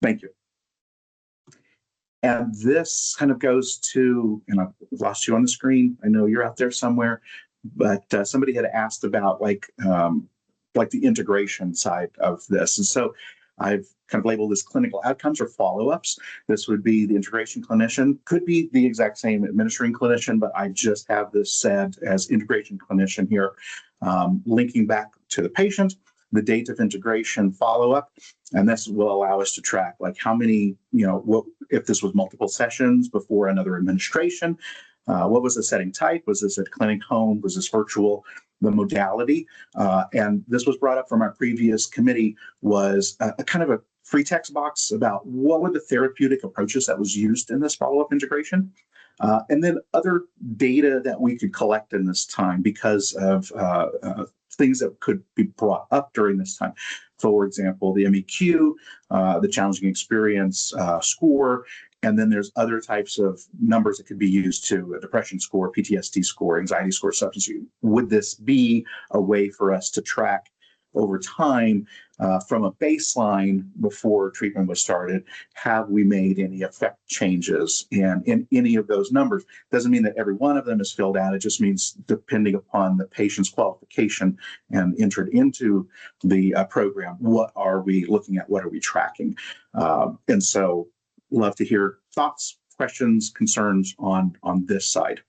Thank you. And this kind of goes to, and I've lost you on the screen. I know you're out there somewhere, but somebody had asked about like the integration side of this. And so I've kind of labeled this clinical outcomes or follow-ups. This would be the integration clinician, could be the exact same administering clinician, but I just have this said as integration clinician here, linking back to the patient, the date of integration follow-up, and this will allow us to track like how many, what if this was multiple sessions before another administration, what was the setting type? Was this at clinic, home? Was this virtual? The modality, and this was brought up from our previous committee, was a kind of a free text box about what were the therapeutic approaches that was used in this follow-up integration, and then other data that we could collect in this time because of things that could be brought up during this time. For example, the MEQ, the challenging experience score, and then there's other types of numbers that could be used to a depression score, PTSD score, anxiety score, substance use. Would this be a way for us to track over time from a baseline before treatment was started? Have we made any effect changes in any of those numbers? Doesn't mean that every one of them is filled out. It just means depending upon the patient's qualification and entered into the program, what are we looking at? What are we tracking? And so love to hear thoughts, questions, concerns on this side.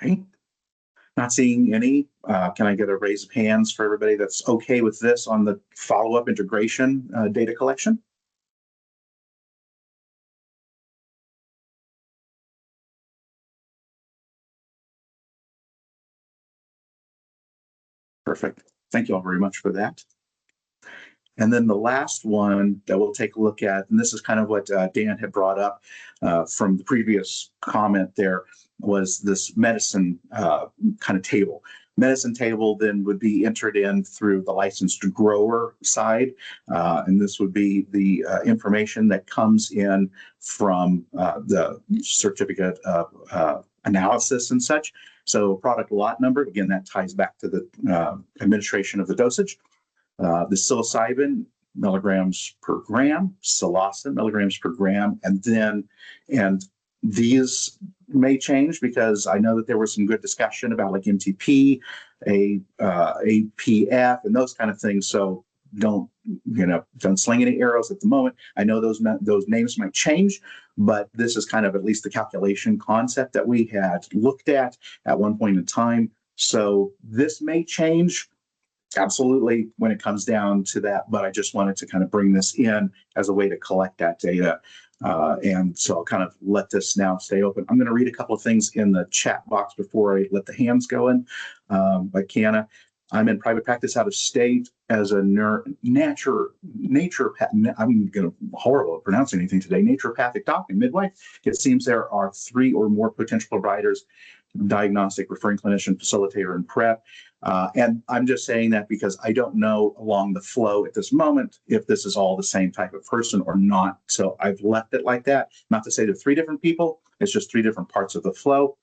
Okay. Not seeing any. Can I get a raise of hands for everybody that's okay with this on the follow-up integration data collection? Perfect. Thank you all very much for that. And then the last one that we'll take a look at, and this is kind of what Dan had brought up from the previous comment there, was this medicine kind of table. Medicine table then would be entered in through the licensed grower side. And this would be the information that comes in from the certificate of analysis and such. So product lot number, again, that ties back to the administration of the dosage. The psilocybin, milligrams per gram, psilocin, milligrams per gram, and these may change because I know that there was some good discussion about like MTP, APF, and those kind of things. So don't sling any arrows at the moment. I know those names might change, but this is kind of at least the calculation concept that we had looked at one point in time. So this may change. Absolutely, when it comes down to that, but I just wanted to kind of bring this in as a way to collect that data. And so I'll kind of let this now stay open. I'm going to read a couple of things in the chat box before I let the hands go in. By Kiana, I'm in private practice out of state as a naturopathic. I'm going to horrible at pronouncing anything today. Naturopathic doc and midwife. It seems there are 3 or more potential providers: diagnostic, referring clinician, facilitator, and prep. And I'm just saying that because I don't know along the flow at this moment if this is all the same type of person or not. So I've left it like that. Not to say they're 3 different people. It's just 3 different parts of the flow.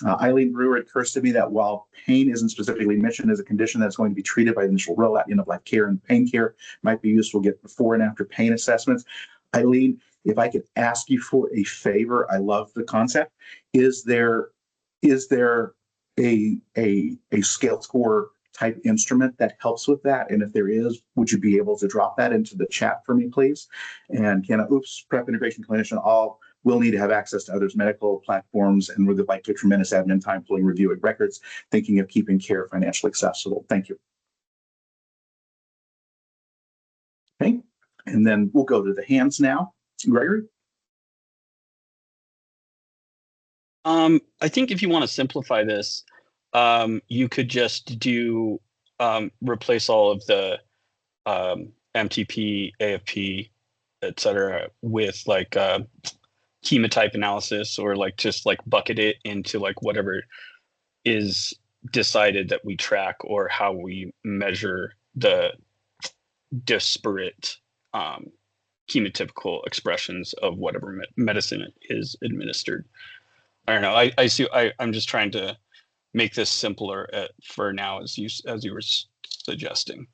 Eileen Brewer, it occurs to me that while pain isn't specifically mentioned as a condition that's going to be treated by initial rollout, end-of-life care and pain care might be useful to get before and after pain assessments. Eileen, if I could ask you for a favor, I love the concept. Is there a scale score type instrument that helps with that? And if there is, would you be able to drop that into the chat for me, please? And prep integration clinician, all will need to have access to others' medical platforms and would like to tremendous admin time pulling, reviewing records, thinking of keeping care financially accessible. Thank you. Okay, and then we'll go to the hands now. Gregory? I think if you want to simplify this, you could just do replace all of the MTP, AFP, etc., with like chemotype analysis, or like just like bucket it into like whatever is decided that we track, or how we measure the disparate chemotypical expressions of whatever medicine is administered. I don't know. I'm just trying to make this simpler for now, as you were suggesting.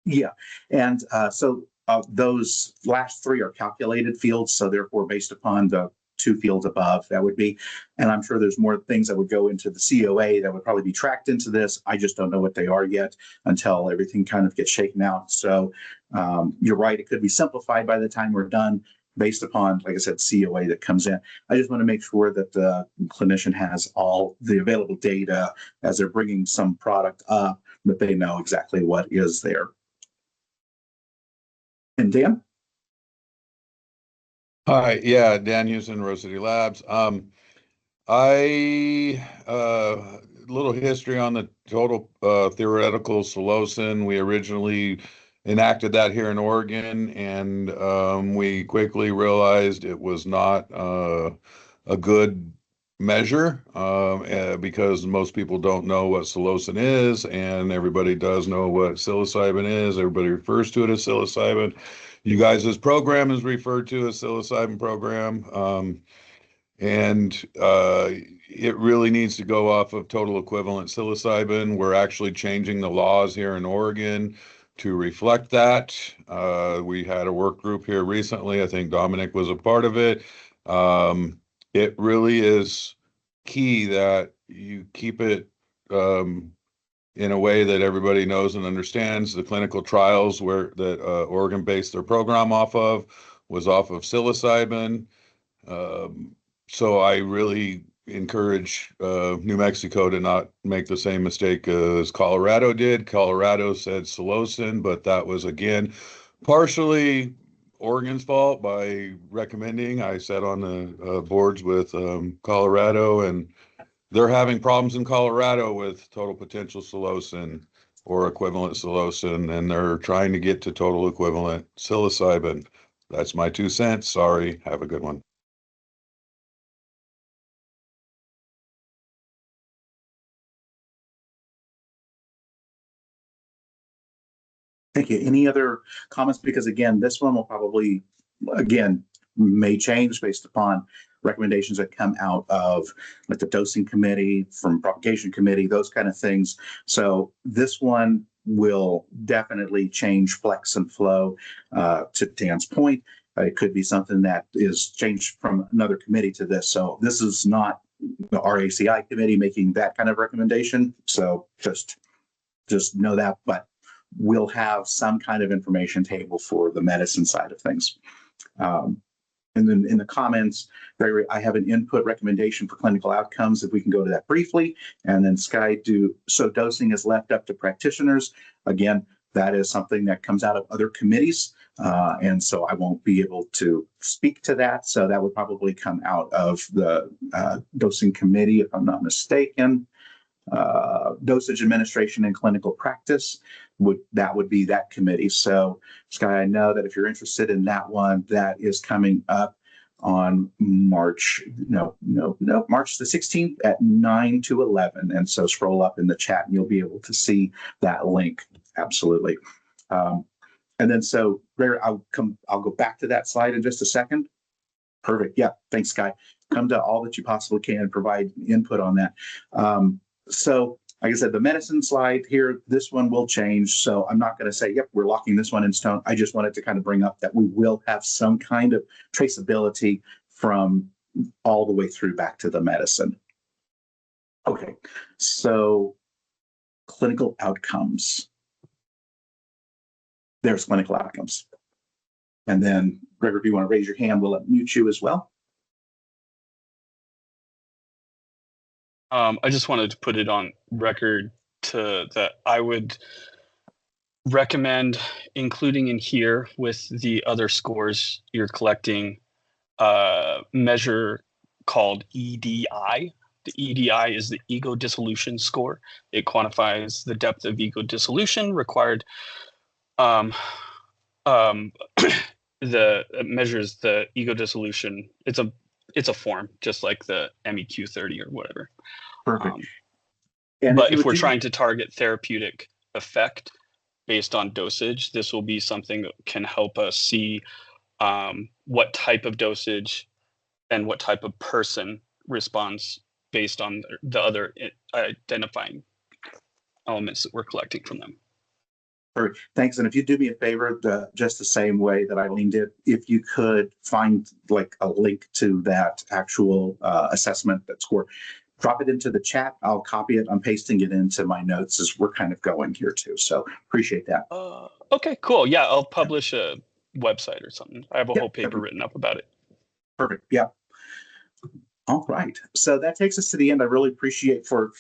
Yeah, and so those last 3 are calculated fields, so therefore based upon the 2 fields above, that would be, and I'm sure there's more things that would go into the COA that would probably be tracked into this. I just don't know what they are yet until everything kind of gets shaken out. So you're right, it could be simplified by the time we're done, based upon, like I said, COA that comes in. I just want to make sure that the clinician has all the available data as they're bringing some product up, that they know exactly what is there. And Dan? Hi, yeah, Dan Houston, Rose City Labs. Little history on the total theoretical psilocin. We originally enacted that here in Oregon, and we quickly realized it was not a good measure because most people don't know what psilocin is, and everybody does know what psilocybin is. Everybody refers to it as psilocybin. You guys' program is referred to as psilocybin program. And it really needs to go off of total equivalent psilocybin. We're actually changing the laws here in Oregon to reflect that. We had a work group here recently. I think Dominic was a part of it. It really is key that you keep it in a way that everybody knows and understands. The clinical trials that Oregon based their program off of was off of psilocybin. So I really encourage New Mexico to not make the same mistake as Colorado did. Colorado said psilocin, but that was, again, partially Oregon's fault by recommending. I sat on the boards with Colorado, and they're having problems in Colorado with total potential psilocin. or equivalent psilocin, and they're trying to get to total equivalent psilocybin. That's my 2 cents. Sorry. Have a good one. Thank you. Any other comments? Because again, this one will probably, again, may change based upon recommendations that come out of like the dosing committee, from propagation committee, those kind of things. So this one will definitely change flex and flow. To Dan's point, it could be something that is changed from another committee to this. So this is not the RACI committee making that kind of recommendation. So just know that, but we'll have some kind of information table for the medicine side of things. And then in the comments, I have an input recommendation for clinical outcomes, if we can go to that briefly. And then Sky, so dosing is left up to practitioners. Again, that is something that comes out of other committees. And so I won't be able to speak to that. So that would probably come out of the dosing committee, if I'm not mistaken. Dosage administration and clinical practice would be that committee. So Sky, I know that if you're interested in that one, that is coming up on March the 16th at 9 to 11. And so scroll up in the chat and you'll be able to see that link. Absolutely. And then so I'll go back to that slide in just a second. Perfect. Yeah. Thanks, Sky. Come to all that you possibly can and provide input on that. So like I said, the medicine slide here, this one will change. So I'm not going to say, yep, we're locking this one in stone. I just wanted to kind of bring up that we will have some kind of traceability from all the way through back to the medicine. Okay, so clinical outcomes. There's clinical outcomes. And then, Gregor, if you want to raise your hand, we'll unmute you as well. I just wanted to put it on record that I would recommend including in here with the other scores you're collecting a measure called EDI. The EDI is the ego dissolution score. It quantifies the depth of ego dissolution required. It measures the ego dissolution. It's a form, just like the MEQ30 or whatever. Perfect. But if we're trying to target therapeutic effect based on dosage, this will be something that can help us see what type of dosage and what type of person responds based on the other identifying elements that we're collecting from them. Perfect. Thanks. And if you do me a favor, just the same way that Eileen did, if you could find like a link to that actual assessment, that score, drop it into the chat. I'll copy it. I'm pasting it into my notes as we're kind of going here too. So appreciate that. Okay, cool. Yeah, I'll publish a website or something. I have a whole paper written up about it. Perfect. Yeah. All right. So that takes us to the end. I really appreciate for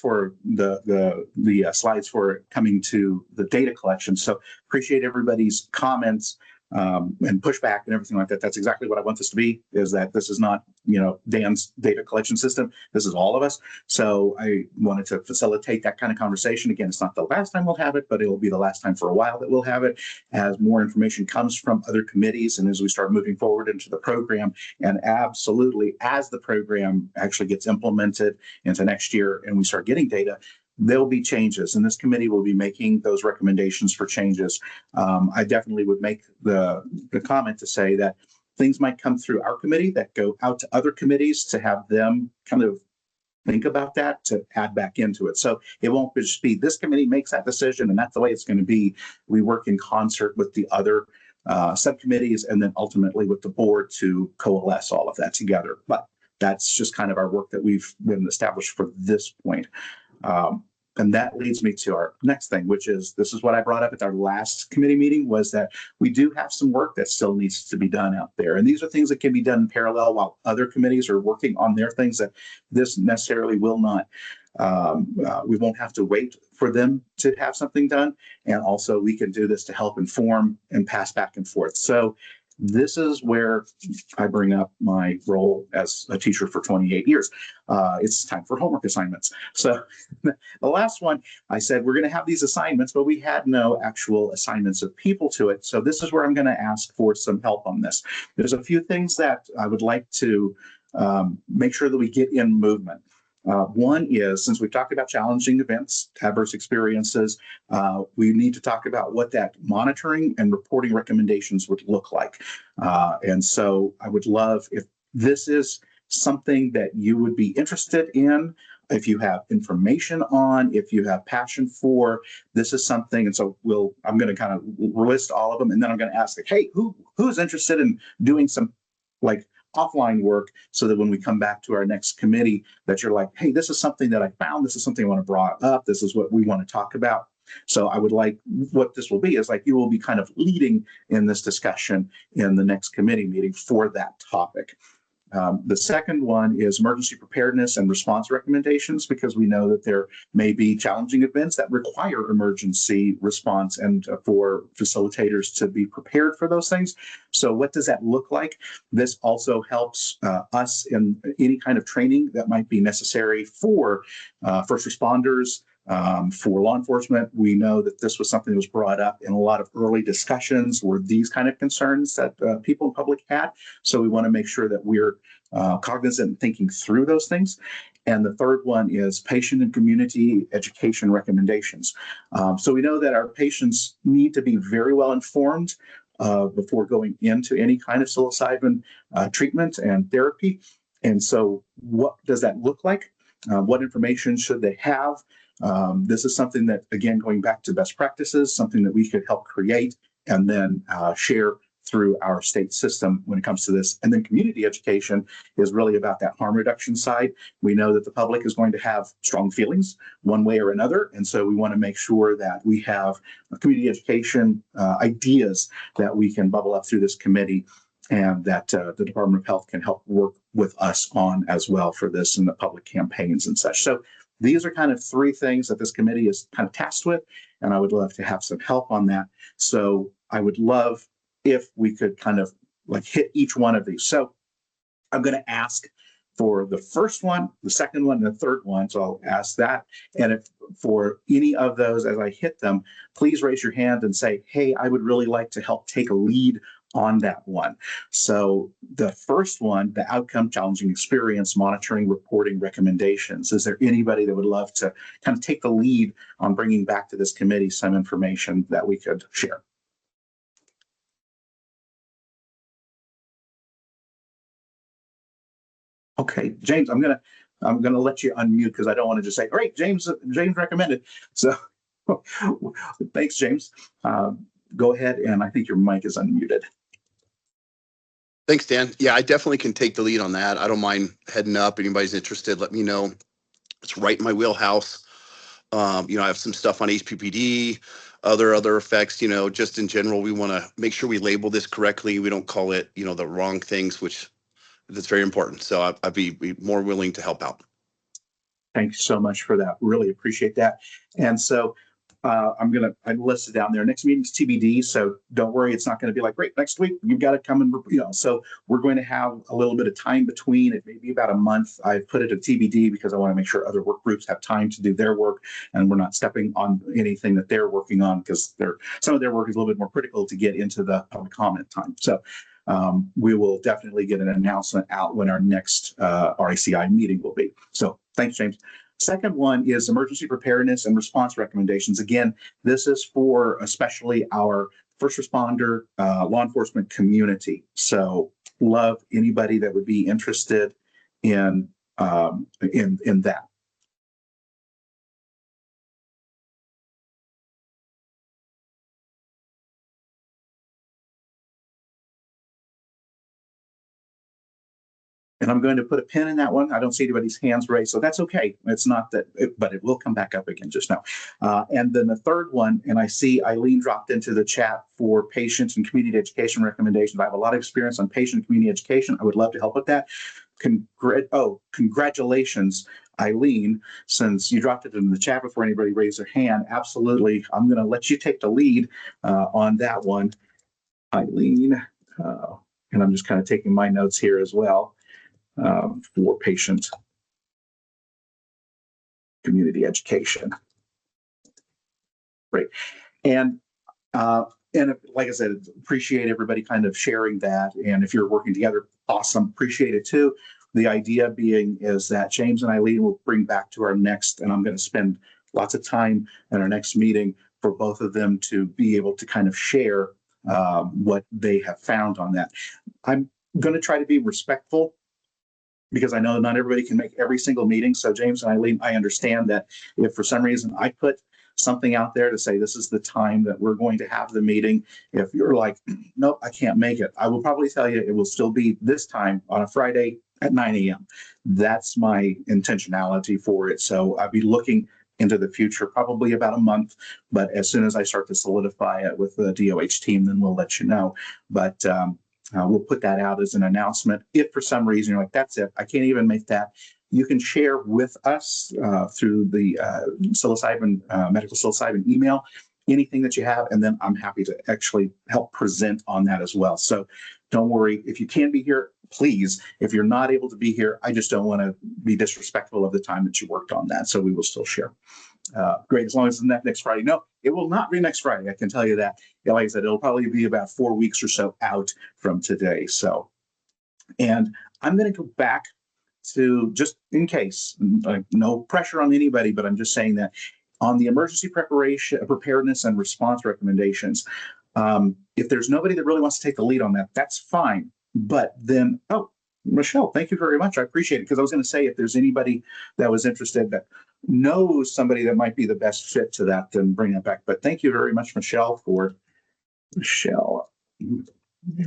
the slides for coming to the data collection. So appreciate everybody's comments and pushback and everything like that. That's exactly what I want this to be, is that this is not, Dan's data collection system. This is all of us. So I wanted to facilitate that kind of conversation. Again, it's not the last time we'll have it, but it will be the last time for a while that we'll have it, as more information comes from other committees and as we start moving forward into the program. And absolutely, as the program actually gets implemented into next year and we start getting data, there'll be changes, and this committee will be making those recommendations for changes. I definitely would make the comment to say that things might come through our committee that go out to other committees to have them kind of think about that to add back into it. So it won't just be this committee makes that decision and that's the way it's going to be. We work in concert with the other subcommittees and then ultimately with the board to coalesce all of that together. But that's just kind of our work that we've been established for this point. And that leads me to our next thing, which is, this is what I brought up at our last committee meeting, was that we do have some work that still needs to be done out there. And these are things that can be done in parallel while other committees are working on their things that this necessarily will not. We won't have to wait for them to have something done. And also we can do this to help inform and pass back and forth. So This is where I bring up my role as a teacher for 28 years. It's time for homework assignments. So the last one, I said, we're going to have these assignments, but we had no actual assignments of people to it. So this is where I'm going to ask for some help on this. There's a few things that I would like to make sure that we get in movement. One is, since we've talked about challenging events, adverse experiences, we need to talk about what that monitoring and reporting recommendations would look like. And so I would love if this is something that you would be interested in, if you have information on, if you have passion for, this is something. And so I'm going to kind of list all of them, and then I'm going to ask, like, hey, who's interested in doing some like offline work, so that when we come back to our next committee, that you're like, hey, this is something that I found, this is something I want to bring up, this is what we want to talk about. So I would like, what this will be is like, you will be kind of leading in this discussion in the next committee meeting for that topic. The second one is emergency preparedness and response recommendations, because we know that there may be challenging events that require emergency response and for facilitators to be prepared for those things. So what does that look like? This also helps us in any kind of training that might be necessary for first responders, for law enforcement. We know that this was something that was brought up in a lot of early discussions, were these kind of concerns that people in public had. So we want to make sure that we're cognizant and thinking through those things. And the third one is patient and community education recommendations. So we know that our patients need to be very well informed before going into any kind of psilocybin treatment and therapy. And so what does that look like? What information should they have? This is something that, again, going back to best practices, something that we could help create and then share through our state system when it comes to this. And then community education is really about that harm reduction side. We know that the public is going to have strong feelings one way or another. And so we want to make sure that we have community education ideas that we can bubble up through this committee, and that the Department of Health can help work with us on as well for this in the public campaigns and such. So these are kind of three things that this committee is kind of tasked with, and I would love to have some help on that. So I would love if we could kind of like hit each one of these. So I'm going to ask for the first one, the second one, and the third one. So I'll ask that. And if for any of those, as I hit them, please raise your hand and say, hey, I would really like to help take a lead on that one. So the first one, the outcome challenging experience monitoring, reporting recommendations. Is there anybody that would love to kind of take the lead on bringing back to this committee some information that we could share? Okay, James, I'm gonna let you unmute because I don't want to just say, great, James recommended. So thanks, James. Go ahead, and I think your mic is unmuted. Thanks, Dan. Yeah, I definitely can take the lead on that. I don't mind heading up. Anybody's interested, let me know. It's right in my wheelhouse. I have some stuff on HPPD, other effects, just in general, we want to make sure we label this correctly. We don't call it, the wrong things, which that's very important. So I'd be more willing to help out. Thank you so much for that. Really appreciate that. And so I listed down there, next meeting's TBD. So don't worry, it's not going to be like, great, next week, you've got to come and, so we're going to have a little bit of time between. It may be about a month. I've put it at TBD because I want to make sure other work groups have time to do their work, and we're not stepping on anything that they're working on, because some of their work is a little bit more critical to get into the public comment time. So we will definitely get an announcement out when our next RACI meeting will be. So thanks, James. Second one is emergency preparedness and response recommendations. Again, this is for especially our first responder, law enforcement community. So love anybody that would be interested in that. And I'm going to put a pin in that one. I don't see anybody's hands raised, so that's okay. It's not that, but it will come back up again just now. And then the third one, and I see Eileen dropped into the chat for patients and community education recommendations. I have a lot of experience on patient and community education. I would love to help with that. Congratulations, Eileen, since you dropped it in the chat before anybody raised their hand. Absolutely. I'm going to let you take the lead on that one. Eileen, And I'm just kind of taking my notes here as well for patient community education. Great. And like I said, appreciate everybody kind of sharing that. And if you're working together, awesome, appreciate it too. The idea being is that James and Eileen will bring back to our next, and I'm going to spend lots of time in our next meeting for both of them to be able to kind of share what they have found on that. I'm going to try to be respectful because I know not everybody can make every single meeting. So James and Eileen, I understand that if for some reason I put something out there to say this is the time that we're going to have the meeting, if you're like, nope, I can't make it, I will probably tell you it will still be this time on a Friday at 9 a.m. That's my intentionality for it. So I'll be looking into the future, probably about a month. But as soon as I start to solidify it with the DOH team, then we'll let you know. But we'll put that out as an announcement. If for some reason you're like, that's it, I can't even make that, you can share with us through the medical psilocybin email, anything that you have, and then I'm happy to actually help present on that as well. So don't worry, if you can be here, please. If you're not able to be here, I just don't want to be disrespectful of the time that you worked on that. So we will still share. Great, as long as it's not next Friday. No, it will not be next Friday. I can tell you that. Yeah, like I said, it'll probably be about 4 weeks or so out from today. So, and I'm going to go back to, just in case, no pressure on anybody, but I'm just saying that on the emergency preparedness and response recommendations, if there's nobody that really wants to take the lead on that, that's fine. But then, oh, Michelle, thank you very much. I appreciate it. Because I was going to say, if there's anybody that was interested that knows somebody that might be the best fit to that, then bring that back. But thank you very much, Michelle, for you're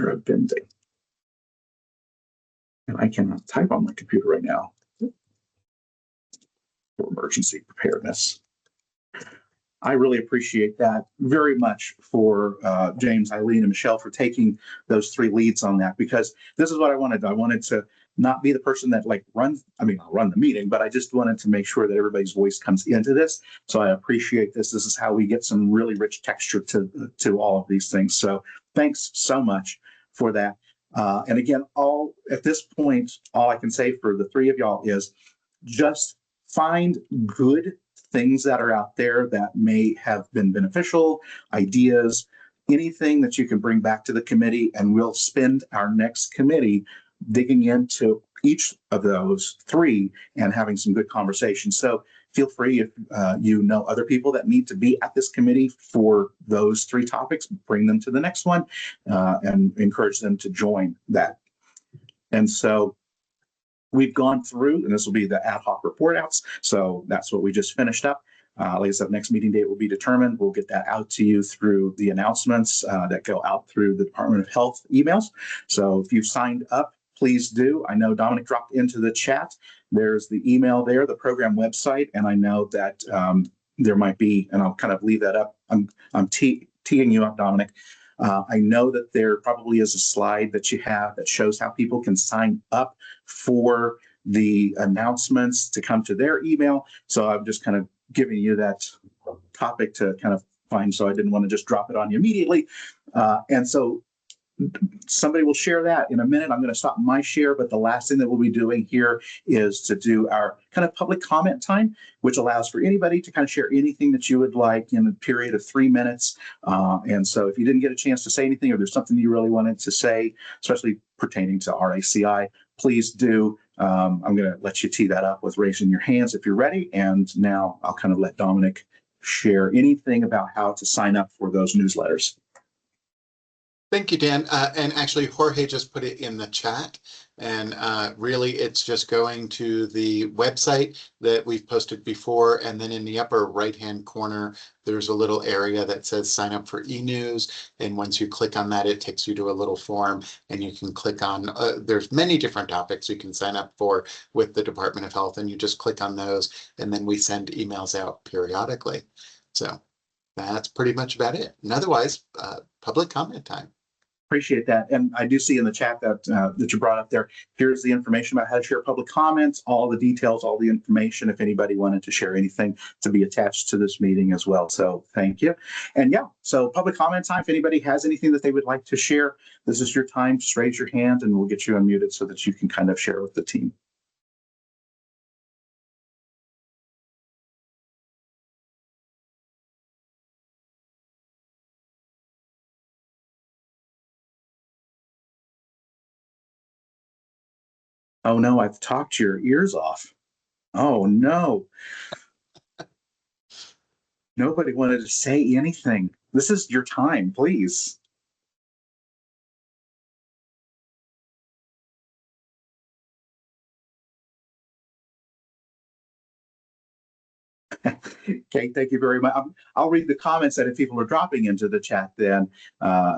a bending. And I cannot type on my computer right now for emergency preparedness. I really appreciate that very much for James, Eileen, and Michelle for taking those 3 leads on that, because this is what I wanted. I wanted to not be the person that I'll run the meeting, but I just wanted to make sure that everybody's voice comes into this. So I appreciate this. This is how we get some really rich texture to all of these things. So thanks so much for that. And again, at this point, all I can say for the 3 of y'all is just find good things that are out there that may have been beneficial, ideas, anything that you can bring back to the committee, and we'll spend our next committee digging into each of those 3 and having some good conversations. So feel free, if you know other people that need to be at this committee for those 3 topics, bring them to the next one and encourage them to join that. And so we've gone through, and this will be the ad hoc report outs. So that's what we just finished up. Like I said, next meeting date will be determined. We'll get that out to you through the announcements that go out through the Department of Health emails. So if you've signed up, please do. I know Dominic dropped into the chat. There's the email there, the program website, and I know that there might be, and I'll kind of leave that up. I'm teeing you up, Dominic. I know that there probably is a slide that you have that shows how people can sign up for the announcements to come to their email. So I'm just kind of giving you that topic to kind of find. So I didn't want to just drop it on you immediately. And so somebody will share that in a minute. I'm going to stop my share, but the last thing that we'll be doing here is to do our kind of public comment time, which allows for anybody to kind of share anything that you would like in a period of 3 minutes. And so if you didn't get a chance to say anything, or there's something you really wanted to say, especially pertaining to RACI, please do. I'm going to let you tee that up with raising your hands if you're ready. And now I'll kind of let Dominic share anything about how to sign up for those newsletters. Thank you, Dan. And actually, Jorge just put it in the chat. And really, it's just going to the website that we've posted before. And then in the upper right-hand corner, there's a little area that says sign up for e-news. And once you click on that, it takes you to a little form. And you can click on, there's many different topics you can sign up for with the Department of Health. And you just click on those. And then we send emails out periodically. So that's pretty much about it. And otherwise, public comment time. Appreciate that. And I do see in the chat that that you brought up there, here's the information about how to share public comments, all the details, all the information, if anybody wanted to share anything to be attached to this meeting as well. So thank you. And yeah, so public comment time, if anybody has anything that they would like to share, this is your time. Just raise your hand and we'll get you unmuted so that you can kind of share with the team. Oh no, I've talked your ears off. Oh no. Nobody wanted to say anything. This is your time, please. Okay, thank you very much. I'll read the comments that if people are dropping into the chat then.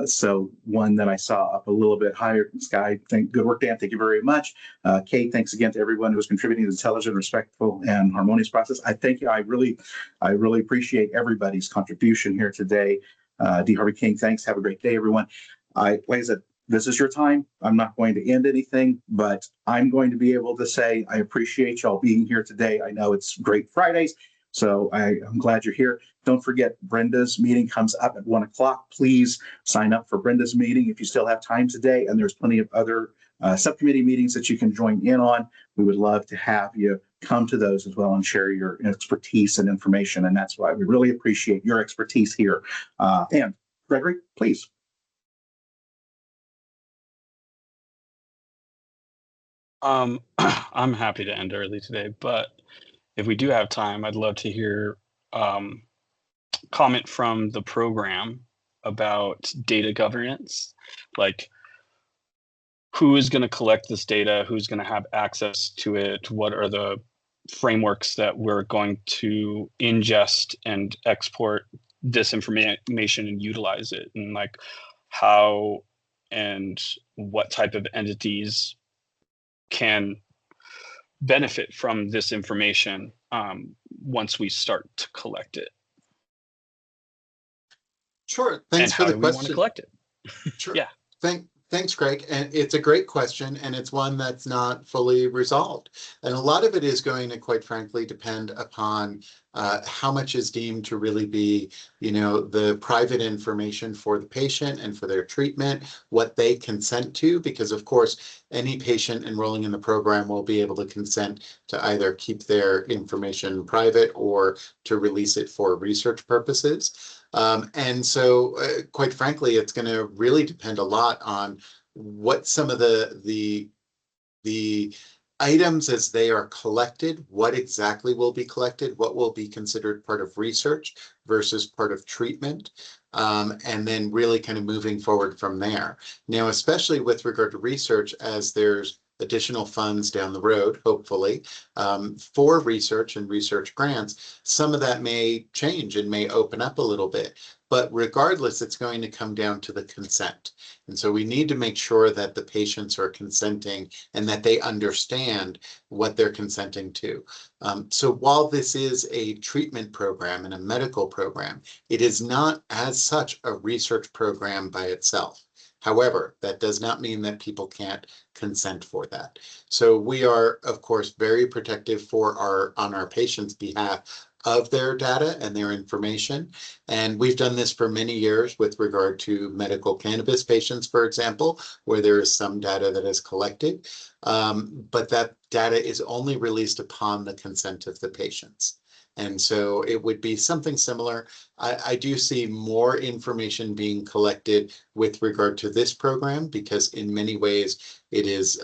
So one that I saw up a little bit higher, Sky, good work, Dan, thank you very much. Kate, thanks again to everyone who is contributing to the intelligent, respectful, and harmonious process. I thank you. I really appreciate everybody's contribution here today. D. Harvey King, thanks. Have a great day, everyone. Like I said, this is your time. I'm not going to end anything, but I'm going to be able to say I appreciate y'all being here today. I know it's Great Fridays. So I'm glad you're here. Don't forget, Brenda's meeting comes up at 1 o'clock. Please sign up for Brenda's meeting if you still have time today. And there's plenty of other subcommittee meetings that you can join in on. We would love to have you come to those as well and share your expertise and information. And that's why we really appreciate your expertise here. And Gregory, please. I'm happy to end early today, but if we do have time, I'd love to hear comment from the program about data governance, like who is going to collect this data, who's going to have access to it, what are the frameworks that we're going to ingest and export this information and utilize it, and like how and what type of entities can benefit from this information once we start to collect it. Sure. Thanks for the question. We want to collect it. Sure. Yeah. Thanks, Greg. And it's a great question, and it's one that's not fully resolved. And a lot of it is going to, quite frankly, depend upon how much is deemed to really be, the private information for the patient and for their treatment, what they consent to, because of course, any patient enrolling in the program will be able to consent to either keep their information private or to release it for research purposes. And so, quite frankly, it's going to really depend a lot on what some of the items as they are collected, what exactly will be collected, what will be considered part of research versus part of treatment, and then really kind of moving forward from there. Now, especially with regard to research, as there's additional funds down the road, hopefully, for research and research grants, some of that may change and may open up a little bit. But regardless, it's going to come down to the consent. And so we need to make sure that the patients are consenting and that they understand what they're consenting to. So while this is a treatment program and a medical program, it is not as such a research program by itself. However, that does not mean that people can't consent for that. So we are, of course, very protective on our patients' behalf of their data and their information. And we've done this for many years with regard to medical cannabis patients, for example, where there is some data that is collected, but that data is only released upon the consent of the patients. And so it would be something similar. I do see more information being collected with regard to this program because in many ways it is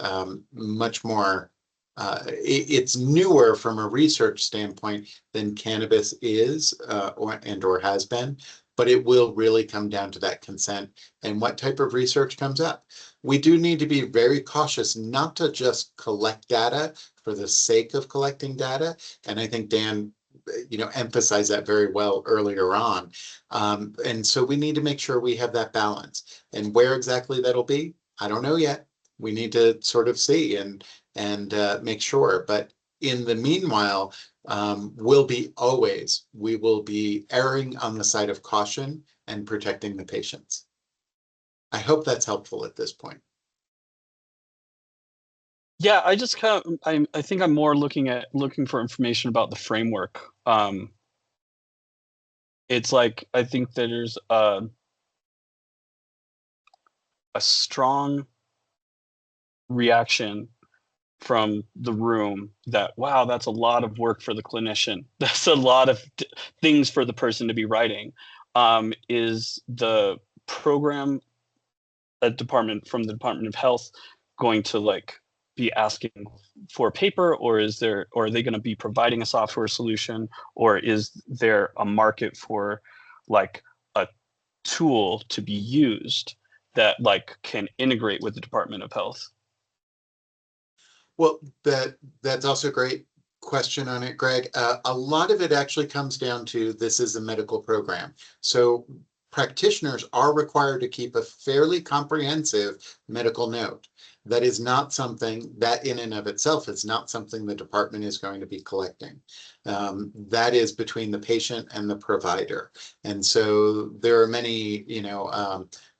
much more, it's newer from a research standpoint than cannabis is or has been, but it will really come down to that consent and what type of research comes up. We do need to be very cautious not to just collect data for the sake of collecting data. And I think Dan emphasize that very well earlier on. And so we need to make sure we have that balance. And where exactly that'll be, I don't know yet. We need to sort of see and make sure. But in the meanwhile, we will be erring on the side of caution and protecting the patients. I hope that's helpful at this point. Yeah, I just kind of, I think I'm more looking for information about the framework. It's like, I think that there's a strong reaction from the room that, wow, that's a lot of work for the clinician. That's a lot of things for the person to be writing. Is the program from the Department of Health going to like be asking for paper, or are they going to be providing a software solution, or is there a market for like a tool to be used that like can integrate with the Department of Health? Well, that's also a great question on it, Greg. A lot of it actually comes down to this is a medical program. So practitioners are required to keep a fairly comprehensive medical note. That is not something that in and of itself is not something the department is going to be collecting. That is between the patient and the provider. And so there are many,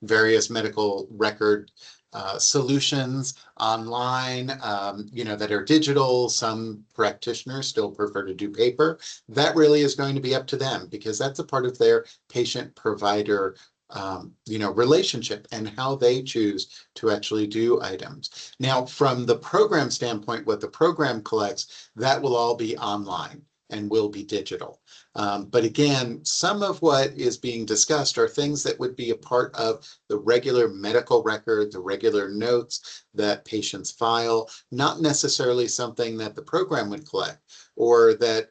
various medical record solutions online, that are digital. Some practitioners still prefer to do paper. That really is going to be up to them because that's a part of their patient-provider relationship and how they choose to actually do items. Now, from the program standpoint, what the program collects, that will all be online and will be digital. But again, some of what is being discussed are things that would be a part of the regular medical record, the regular notes that patients file, not necessarily something that the program would collect or that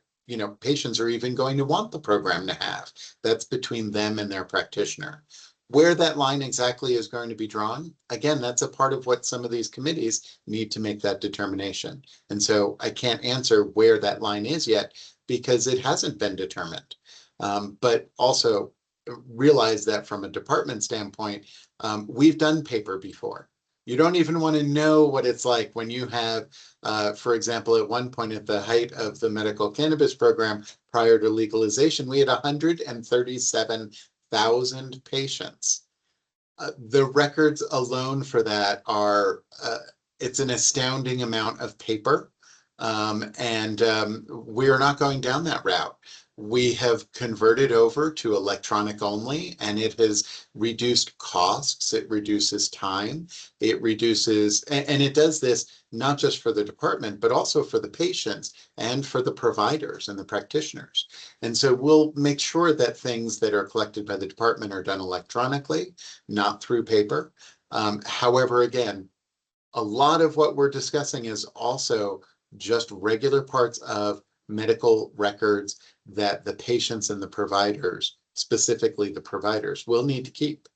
patients are even going to want the program to have. That's between them and their practitioner. Where that line exactly is going to be drawn, again, that's a part of what some of these committees need to make that determination. And so I can't answer where that line is yet because it hasn't been determined. But also realize that from a department standpoint, we've done paper before. You don't even want to know what it's like when you have, for example, at one point at the height of the medical cannabis program prior to legalization, we had 137,000 patients. The records alone for that are, it's an astounding amount of paper. We're not going down that route. We have converted over to electronic only, and it has reduced costs. It reduces time. It reduces, and it does this not just for the department, but also for the patients and for the providers and the practitioners. And so we'll make sure that things that are collected by the department are done electronically, not through paper. However, again, a lot of what we're discussing is also just regular parts of medical records that the patients and the providers, specifically the providers, will need to keep.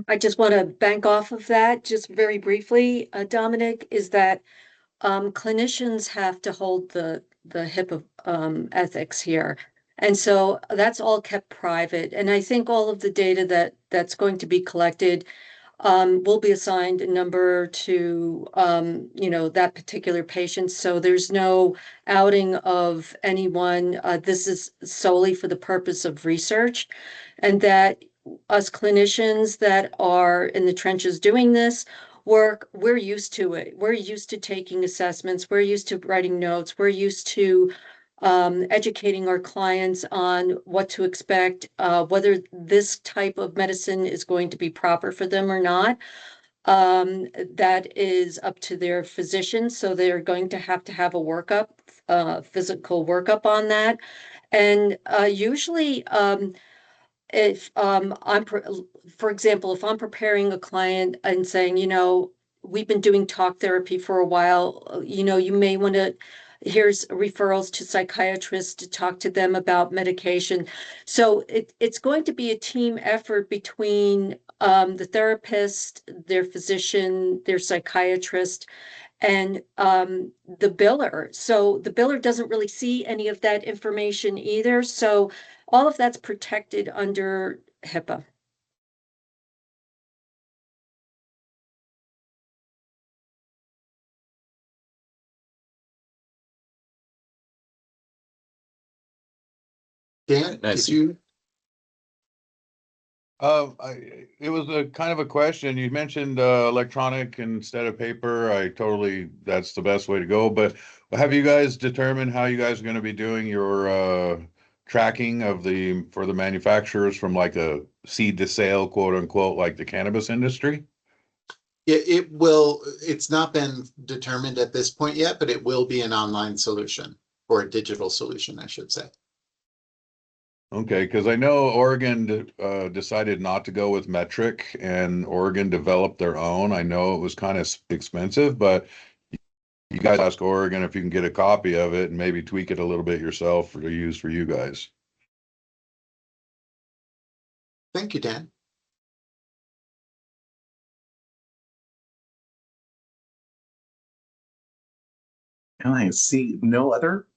I just want to bank off of that just very briefly, Dominic, is that clinicians have to hold the HIPAA ethics here. And so that's all kept private. And I think all of the data that's going to be collected will be assigned a number to, that particular patient. So there's no outing of anyone. This is solely for the purpose of research, and that us clinicians that are in the trenches doing this work, we're used to it. We're used to taking assessments. We're used to writing notes. We're used to educating our clients on what to expect, whether this type of medicine is going to be proper for them or not. That is up to their physician. So they're going to have a workup, physical workup on that. And usually, if for example, if I'm preparing a client and saying, we've been doing talk therapy for a while, you may want to, here's referrals to psychiatrists to talk to them about medication. So it's going to be a team effort between the therapist, their physician, their psychiatrist, and the biller. So the biller doesn't really see any of that information either. So all of that's protected under HIPAA. Dan, Nice. did you? It was a kind of a question. You mentioned electronic instead of paper. That's the best way to go. But have you guys determined how you guys are going to be doing your tracking for the manufacturers from like a seed to sale, quote unquote, like the cannabis industry? Yeah, it will. It's not been determined at this point yet, but it will be an online solution or a digital solution, I should say. Okay, because I know Oregon decided not to go with metric, and Oregon developed their own. I know it was kind of expensive, but you guys ask Oregon if you can get a copy of it and maybe tweak it a little bit yourself to use for you guys. Thank you, Dan. And I see no other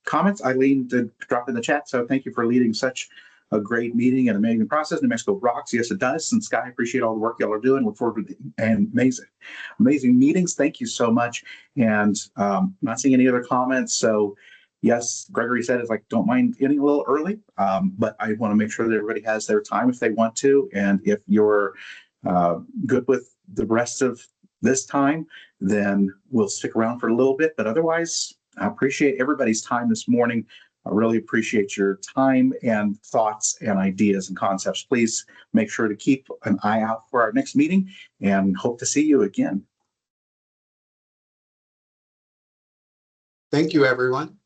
comments. Eileen did drop in the chat, so thank you for leading such a great meeting and amazing process. New Mexico rocks. Yes, it does. And Sky, appreciate all the work y'all are doing. Look forward to amazing meetings. Thank you so much. And not seeing any other comments. So yes, Gregory said it's like, don't mind getting a little early, but I want to make sure that everybody has their time if they want to. And if you're good with the rest of this time, then we'll stick around for a little bit. But otherwise, I appreciate everybody's time this morning. I really appreciate your time and thoughts and ideas and concepts. Please make sure to keep an eye out for our next meeting and hope to see you again. Thank you, everyone.